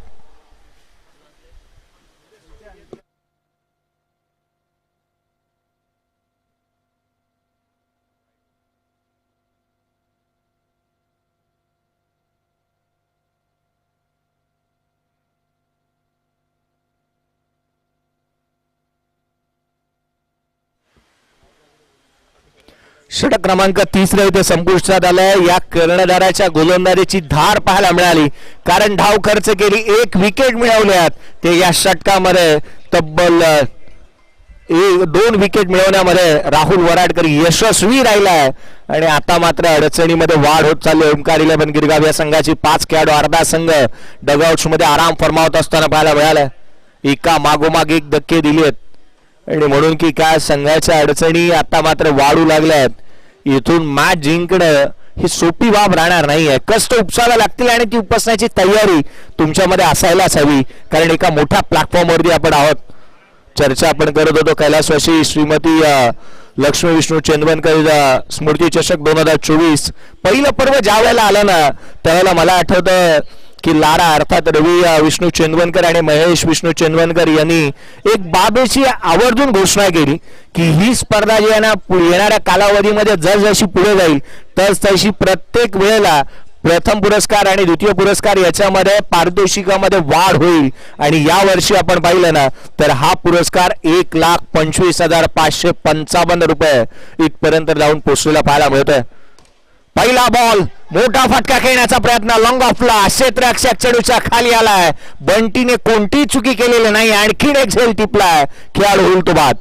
षटक क्रमांक 30 इथे संपुष्टात आलाय. या कर्णधाराच्या गोलंदाजीची धार पाहायला मिळाली. कारण धाव खर्च केली, 1 विकेट मिळवल्यात ते या षटकामध्ये. तब्बल 2 विकेट मिळवण्यामध्ये राहुल वराडकर यशस्वी राहिलाय. आणि आता मात्र अडचणीमध्ये वाढ होत चालली. ओमकार 11 गिरगाव या संघाची 5 खेळाडू अर्धा संघ डगआउट्स मध्ये आराम फरमावत असताना पाहायला मिळालं. एका मागोमाग एक धक्के दिलेत आणि म्हणून की काय संघाच्या अडचणी आता मात्र वाढू लागल्यात. इथून मॅच जिंकणं ही सोपी बाब राहणार नाहीये. कष्ट उपसावे लागतील आणि ती उपसण्याची तयारी तुमच्यामध्ये असायलाच हवी. कारण एका मोठ्या प्लॅटफॉर्मवरती आपण आहोत. चर्चा आपण करत होतो कैलासवासी श्रीमती लक्ष्मी विष्णू चंदवनकर स्मृती चषक 2024 पहिलं पर्व ज्या वेळेला आलं ना त्यावेळेला मला आठवतं की लारा अर्थात रवी विष्णू चेंदवनकर आणि महेश विष्णू चेंदवनकर यांनी एक बाबेची आवर्जून घोषणा केली की ही स्पर्धा जी आहे ना येणाऱ्या कालावधीमध्ये जसजशी पुढे जाईल तसतशी प्रत्येक वेळेला प्रथम पुरस्कार आणि द्वितीय पुरस्कार याच्यामध्ये पारितोषिकामध्ये वाढ होईल आणि या वर्षी आपण पाहिलं ना तर हा पुरस्कार 1,25,555 रुपये इथपर्यंत जाऊन पोहोचलेला पाहायला मिळतोय. पहिला बॉल मोठा फटका खेळण्याचा प्रयत्न लॉंग ऑफला क्षेत्ररक्षक चेंडूच्या खाली आलाय. बंटीने कोणतीही चुकी केलेली नाही. आणखीन एक झेल टिपलाय. खेळाडू होईल तो बाद.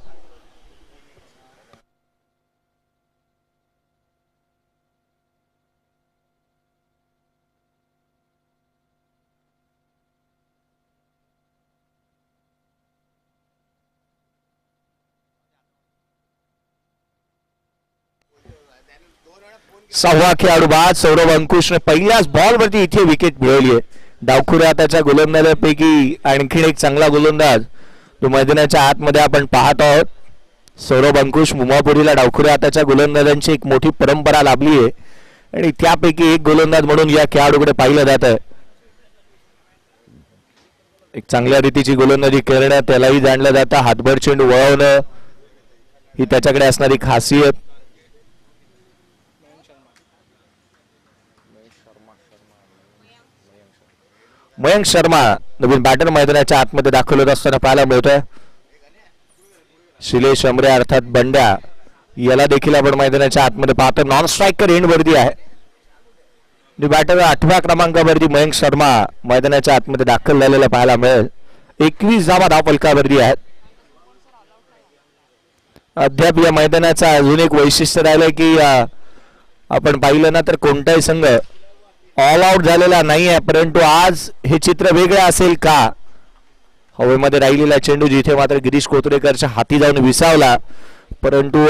सहावा खेळाडू बाद. सौरभ अंकुशने पहिल्याच बॉलवरती इथे विकेट मिळवली आहे. डावखुऱ्या हाताच्या गोलंदाजापैकी आणखीन एक चांगला गोलंदाज तो मैदानाच्या आतमध्ये आपण पाहत आहोत. सौरभ अंकुश मुंबापुरीला डावखुऱ्या हाताच्या गोलंदाजांची एक मोठी परंपरा लाभली आहे आणि त्यापैकी एक गोलंदाज म्हणून या खेळाडूकडे पाहिलं जात आहे. एक चांगल्या रीतीची गोलंदाजी करण्यात त्यालाही जाणलं जातं. हातभर चेंडू वळवणं ही त्याच्याकडे असणारी खासियत. मयंक शर्मा नवीन बॅटर मैदानाच्या आतमध्ये दाखल होत असताना पाहायला मिळतोय. शिलेश अमरे अर्थात बंड्या याला देखील आपण मैदानाच्या आतमध्ये पाहतो. नॉन स्ट्रायकर एंड वरती आहे. बॅटर 8व्या क्रमांकावरती मयंक शर्मा मैदानाच्या आतमध्ये दाखल झालेला पाहायला मिळेल. 21 धावा धावफलकावरती आहेत. अद्याप या मैदानाचं अजून एक वैशिष्ट्य राहिलंय की आपण पाहिलं ना तर कोणताही संघ ऑल आउट झालेला नाही आहे, परंतु आज हे चित्र वेगळं असेल का. हवेमध्ये राहिलेला चेंडू जिथे मात्र गिरीश कोथरेकरच्या हाती जाऊन विसावला, परंतु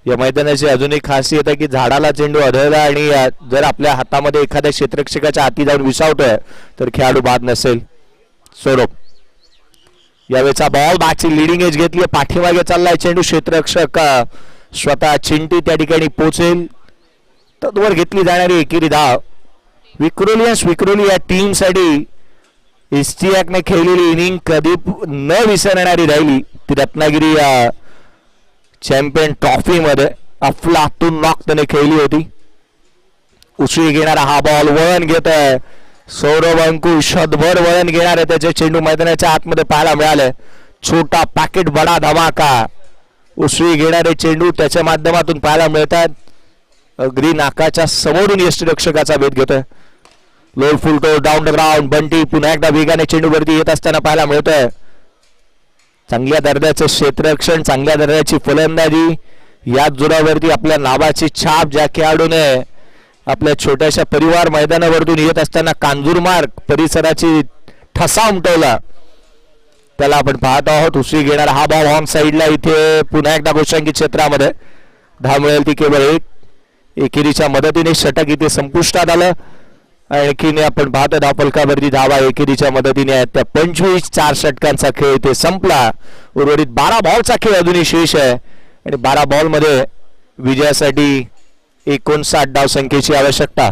या मैदानाची अजून एक खासियत आहे की झाडाला चेंडू आढळला आणि जर आपल्या हातामध्ये एखाद्या क्षेत्ररक्षकाच्या हाती जाऊन विसावतोय तर खेळाडू बाद नसेल. सौरभ यावेळेचा बॉल बॅटची लिडिंग एज घेतली. पाठीमागे चाललाय चेंडू. क्षेत्ररक्षक स्वतः चिंटी त्या ठिकाणी पोहोचेल. तत्वर घेतली जाणारी एकेरी धाव. विक्रोली या टीम साठी इस्टियाकने खेळलेली इनिंग कधी न विसरणारी राहिली. ती रत्नागिरी चॅम्पियन ट्रॉफी मध्ये अफलातून नॉक त्याने खेळली होती. उसळी घेणारा हा बॉल वळण घेत आहे. सौरभ अंकुश शतभर वळण घेणार आहे. त्याचे चेंडू मैदानाच्या आतमध्ये पाहायला मिळाले. छोटा पॅकेट बडा धमाका. उसळी घेणारे चेंडू त्याच्या माध्यमातून पाहायला मिळतात. ग्रीन आकाच्या समोरून यष्टीरक्षकाचा भेद घेतोय. लोड full toss down the ground. Bunty पुन्हा एकदा वेगाने चेंडू वरती येत असताना पाहायला मिळतोय. चांगल्या दर्जाचं क्षेत्ररक्षण, चांगल्या दर्जाची फलंदाजी, याच जोरावरती आपल्या नावाची छाप ज्या खेळाडूने आपल्या छोट्याशा परिवार मैदानावरतून येत असताना कांजूरमार्ग परिसराची ठसा उमटवला त्याला आपण पाहत आहोत. उसळी घेणारा हा बॉल ऑन साईडला इथे पुन्हा एकदा गोष्टांकित क्षेत्रामध्ये धाव मिळेल ती केवळ एक. एकेरीच्या मदतीने षटक इथे संपुष्टात आलं. आणखीन आपण पाहतो धावफलकावरती धावा एकेरीच्या मदतीने आहेत त्या 25. 4 षटकांचा खेळ इथे संपला. उर्वरित 12 बॉलचा खेळ अजूनही शेष आहे आणि 12 बॉल मध्ये विजयासाठी 59 धाव संख्येची आवश्यकता.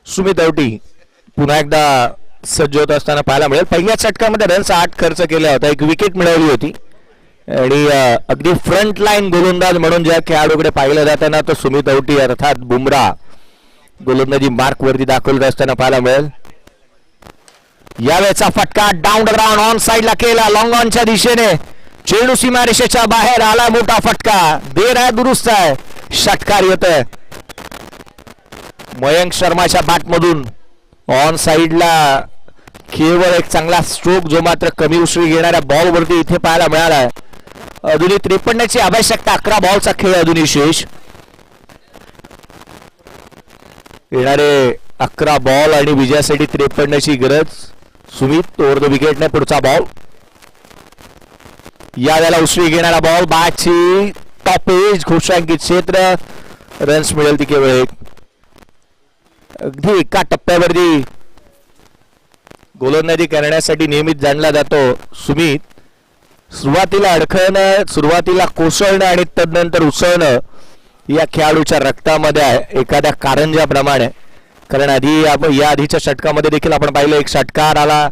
सुमित अवटी पुन्हा एकदा सज्ज होत असताना पाहायला मिळेल. पहिल्या षटकामध्ये रन्स 8 खर्च केला होता. एक विकेट मिळवली होती आणि अगदी फ्रंट लाईन गोलंदाज म्हणून ज्या खेळाडूकडे पाहिलं जाताना तो सुमित अवटी अर्थात बुमराह गोलंदाजी मार्क वरती दाखवत असताना पाहायला मिळेल. यावेळेचा फटका डाऊन द ग्राउंड ऑन साइडला केला. लॉंग ऑनच्या दिशेने चेंडू सीमारेषेच्या बाहेर आला. मोठा फटका. देर आहे दुरुस्त आहे. षटकार येत आहे. मयंक शर्माच्या बॅटमधून ऑन साइडला केवळ एक चांगला स्ट्रोक जो मात्र कमी उसळी घेणाऱ्या बॉल वरती इथे पाहायला मिळाला आहे. अजूनही 53ची आवश्यकता. 11 बॉलचा खेळ अजूनही शेष. येणारे 11 बॉल आणि विजयासाठी 53ची गरज. सुमित ओव्हर द विकेट ने पुढचा बॉल. यावेळेला उसळी घेणारा बॉल बॅटची टॉप एज घोषांकित क्षेत्र, रन्स मिळेल ती केवळ एक. अगदी एका टप्प्यावरती गोलंदाजी करण्यासाठी नेहमीच जाणला जातो सुमित. सुरुवातीला अडखळणं, सुरुवातीला कोसळणं आणि तदनंतर उसळणं या खेळाडूच्या रक्तामध्ये आहे, एखाद्या कारंजाप्रमाणे. कारण या आधीच्या षटकामध्ये देखील आपण पाहिलं, एक षटकार आला,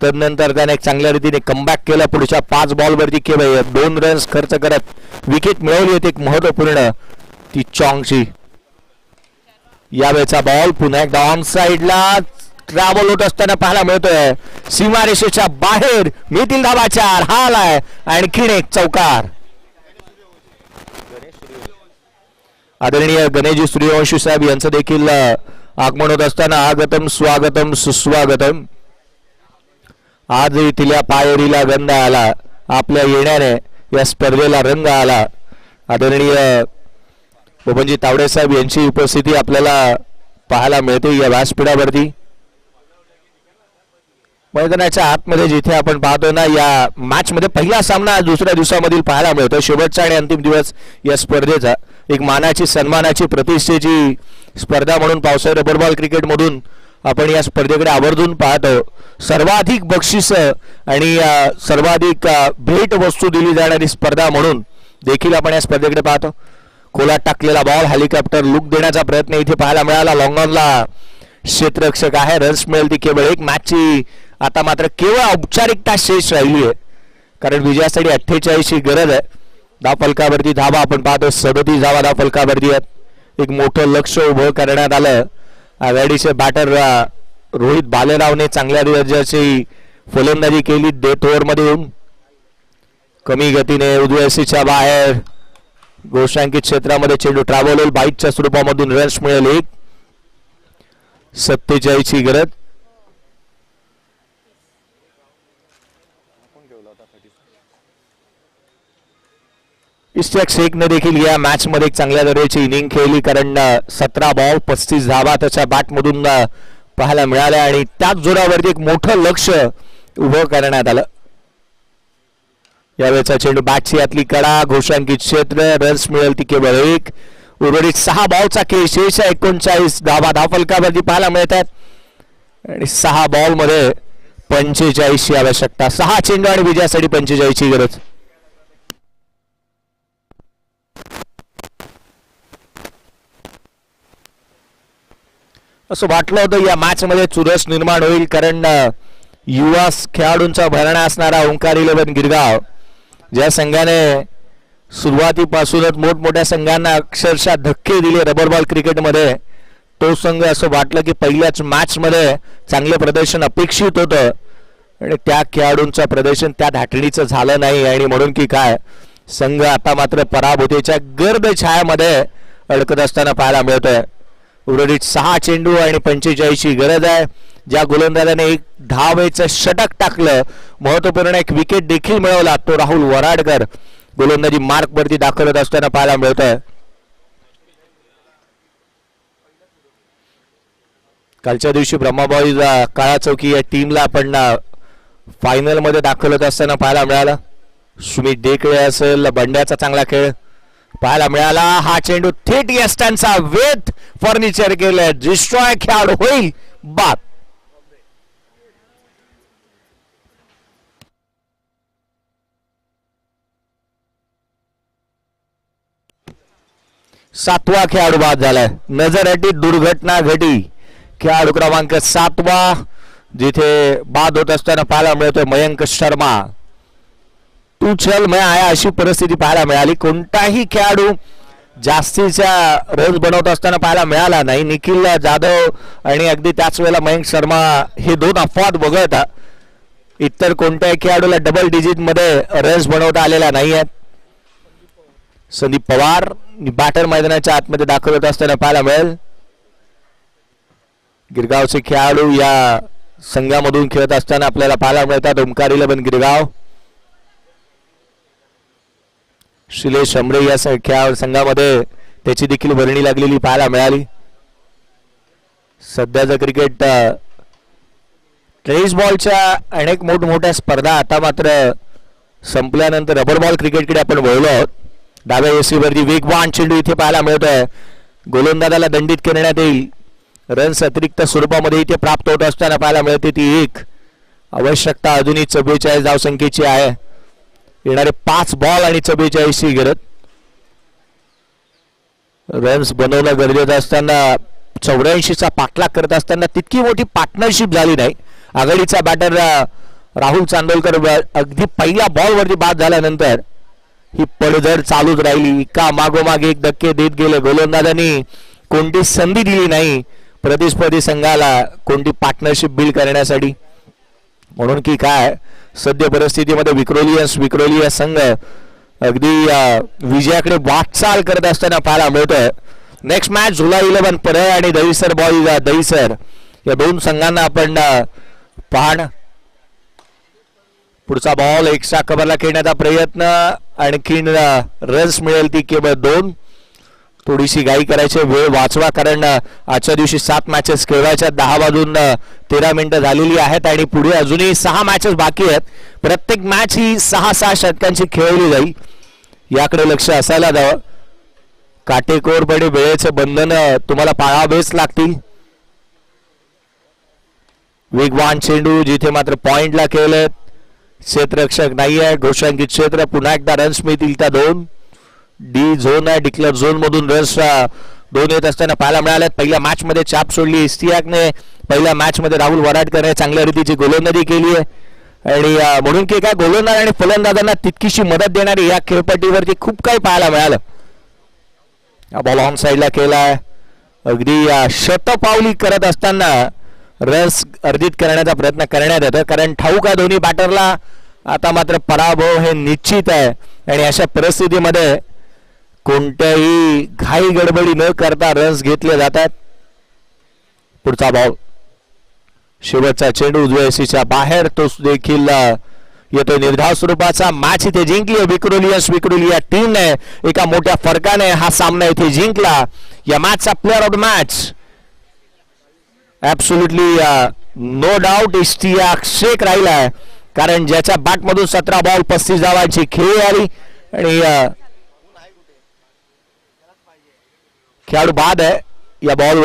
तदनंतर त्याने एक चांगल्या रीतीने कमबॅक केलं. पुढच्या 5 बॉलवरती केवळ 2 रन्स खर्च करत विकेट मिळवली होती, एक महत्वपूर्ण ती चॉंगची. यावेळेचा बॉल पुन्हा एकदा ऑन साइडला ट्रॅव्हल होत असताना पाहायला मिळतोय. सीमारेषेच्या बाहेर मिळतील धावा 4, हा आलाय आणखीन एक चौकार. आदरणीय गणेशजी सूर्यवंशी साहेब यांचं देखील आगमन होत असताना आगतम स्वागतम सुस्वागतम. आज तिल्या पायरीला गंध आला, आपल्या येण्याने या स्पर्धेला रंग आला. आदरणीय बबनजी तावडे साहेब यांची उपस्थिती आपल्याला पाहायला मिळते या व्यासपीठावरती. मैदानाच्या आतमध्ये जिथे आपण पाहतो ना, या मॅच मध्ये पहिला सामना दुसऱ्या दिवसामधील पाहायला मिळतो. शेवटचा आणि अंतिम दिवस या स्पर्धेचा, एक मानाची सन्मानाची प्रतिष्ठेची स्पर्धा म्हणून पावसाळी रबर बॉल क्रिकेट मधून आपण या स्पर्धेकडे आवर्जून पाहतो. सर्वाधिक बक्षीस आणि सर्वाधिक भेट वस्तू दिली जाणारी स्पर्धा म्हणून देखील आपण या स्पर्धेकडे पाहतो. खोलात टाकलेला बॉल, हेलिकॉप्टर लुक देण्याचा प्रयत्न इथे पाहायला मिळाला. लॉंगॉनला क्षेत्ररक्षक आहे, रन्स मिळेल ती केवळ एक. मॅचची आता मात्र केवळ औपचारिकता शेष राहिली आहे, कारण विजयासाठी 48 ची गरज आहे. धावफलकावरती धावा आपण पाहतो, 37 धावा धावफलकावरती आहेत. एक मोठं लक्ष उभं करण्यात आलं. आघाडीचे बॅटर रोहित बालेरावने चांगल्या दर्जाची फलंदाजी केली. डेथ ओव्हरमध्ये येऊन कमी गतीने उजव्या सीच्या बाहेर घोषांकित क्षेत्रामध्ये चेंडू ट्रॅव्हल होईल. बाईटच्या स्वरूपामधून रन्स मिळेल एक. 47 ची गरज. इस्टेक शेखने देखील या मॅच मध्ये एक चांगल्या दर्जाची इनिंग खेळली, कारण 17 बॉल 35 धावा त्याच्या बॅटमधून पाहायला मिळाल्या आणि त्याच जोरावरती एक मोठं लक्ष उभं करण्यात आलं. यावेळेचा चेंडू बॅटची आतली कडा, घोषांकित क्षेत्र, रन्स मिळेल ती केवळ एक. उर्वरित 6 बॉलचा खेळ शेष, 39 धावा धावफलकावरती पाहायला मिळतात आणि 6 बॉल मध्ये 45 ची आवश्यकता. 6 चेंडू आणि विजयासाठी 45 ची गरज. असं वाटलं होतं या मॅच मध्ये चुरस निर्माण होईल, कारण युवा खेळाडूंचा भरणा असणारा ओंकार 11 गिरगाव, ज्या संघाने सुरुवातीपासूनच मोठमोठ्या संघांना अक्षरशः धक्के दिले रबर बॉल क्रिकेटमध्ये, तो संघ असं वाटलं की पहिल्याच मॅच मध्ये चांगलं प्रदर्शन अपेक्षित होतं आणि त्या खेळाडूंचं प्रदर्शन त्या धाटणीचं झालं नाही. आणि म्हणून की काय, संघ आता मात्र पराभूतीच्या गर्द छायामध्ये अडकत असताना पाहायला मिळतोय. उर्वरित 6 चेंडू आणि 45 ची गरज आहे. ज्या गोलंदाजाने एक धावेचं षटक टाकलं, महत्वपूर्ण एक विकेट देखील मिळवला, तो राहुल वराडकर गोलंदाजी मार्क वरती दाखल होत असताना पाहायला मिळतोय. कालच्या दिवशी ब्रह्माबॉईज काळा चौकी या टीमला आपण फायनल मध्ये दाखल होत असताना पाहायला मिळालं. सुमित डेकळे असेल, बंड्याचा चांगला खेळ पाहायला मिळाला. हा चेंडू थेट यस्टांचा वेथ फर्निचर केलं, डिस्ट्रॉय खेळाडू होईल बाद. सातवा खेळाडू बाद झालाय. नजरअटी दुर्घटना घटी. खेळाडू क्रमांक 7वा जिथे बाद होत असताना पाहायला मिळतोय मयंक शर्मा. तू चल मैं आया अशी परिस्थिती पाहायला मिळाली. कोणताही खेळाडू जास्तीच्या रन्स बनवत असताना पाहायला मिळाला नाही. निखिल जाधव आणि अगदी त्याच वेळेला मयंक शर्मा हे 2 अपवाद वगळता इतर कोणत्याही खेळाडूला डबल डिजिट मध्ये रन्स बनवता आलेला नाही आहेत. संदीप पवार बॅटर मैदानाच्या आतमध्ये दाखल होत असताना पाहायला मिळेल. गिरगावचे खेळाडू या संघामधून खेळत असताना आपल्याला पाहायला मिळतात. ओंकार 11 गिरगाव, शिलेश अमरे या खेळाडू संघामध्ये त्याची देखील वर्णी लागलेली पाहायला मिळाली. सध्याचं क्रिकेट 23 बॉलच्या अनेक मोठमोठ्या स्पर्धा आता मात्र संपल्यानंतर रबर बॉल क्रिकेटकडे आपण वळलो आहोत. डाव्या यशीवरती वेगवान चेंडू इथे पाहायला मिळतोय. गोलंदाजाला दंडित करण्यात येईल. रन्स अतिरिक्त स्वरूपामध्ये इथे प्राप्त होत असताना पाहायला मिळते ती एक. आवश्यकता अजूनही 44 धावसंख्येची आहे. येणारे 5 बॉल आणि 44 ची गरज. रन्स बनवणं गरजेचं असताना 84चा पाठलाग करत असताना तितकी मोठी पार्टनरशिप झाली नाही. आघाडीचा बॅटर राहुल चांदोलकर अगदी पहिल्या बॉलवरती बाद झाल्यानंतर ही पडझड चालूच राहिली. एका मागोमाग एक धक्के देत गेले. गोलंदाजांनी कोणती संधी दिली नाही प्रतिस्पर्धी संघाला कोणती पार्टनरशिप बिल्ड करण्यासाठी. म्हणून की काय सद्य परिस्थितीमध्ये विक्रोलियस संघ अगदी विजयाकडे वाटचाल करत असताना पाहायला मिळतोय. नेक्स्ट मॅच जुलै 11 परळ आणि दहिसर बॉईज दहिसर या दोन संघांना आपण पाहणं. पुढचा बॉल एक्स्ट्रा कव्हरला खेळण्याचा प्रयत्न. आणखीन रन्स मिळेल ती केवळ 2. थोडीशी घाई करायची वेळ वाचवा कारण आजच्या दिवशी 7 मॅचेस खेळवायच्या. 10 वाजून 13 मिनिटं झालेली आहेत आणि पुढे अजूनही 6 मॅचेस बाकी आहेत. प्रत्येक मॅच ही 6-6 षटकांची खेळवली जाईल याकडे लक्ष असायला द्यावं. काटेकोरपणे वेळेचे बंधन तुम्हाला पाळावेच लागतील. वेगवान चेंडू जिथे मात्र पॉइंटला खेळलेत. क्षेत्ररक्षक नाही आहे. घोषांकित क्षेत्र. पुन्हा एकदा रन्स मिळतील त्या 2. डी झोन आहे. डिक्लेअर झोन मधून रन्स 2 येत असताना पाहायला मिळाल्यात. पहिल्या मॅच मध्ये चाप सोडली इस्तियाकने. पहिल्या मॅच मध्ये राहुल वराडकरने चांगल्या रीतीची गोलंदाजी केली आहे आणि म्हणून की काय गोलंदाज आणि फलंदाजांना तितकीशी मदत देणारी या खेळपट्टीवरती खूप काही पाहायला मिळालं. बॉल ऑन साईडला केलाय. अगदी शतपावली करत असताना रन्स अर्जित करण्याचा प्रयत्न करण्यात येतो कारण ठाऊक आहे दोन्ही बॅटरला आता मात्र पराभव हे निश्चित आहे आणि अशा परिस्थितीमध्ये कोणत्याही घाई गडबडी न करता रन्स घेतले जातात. पुढचा बॉल शेवटचा चेंडू उजव्या यशीच्या बाहेर. तो देखील येतो निर्धाव स्वरूपाचा. मॅच इथे जिंकली विक्रोलिया टीमने एका मोठ्या फरकाने हा सामना इथे जिंकला. या मॅचचा player of the match absolutely no doubt Istiyaq Shaikh राहिलाय कारण ज्याच्या बॅट मधून 17 बॉल 35 धावांची खेळी आली आणि खेळाडू बाद आहे या बॉलवर.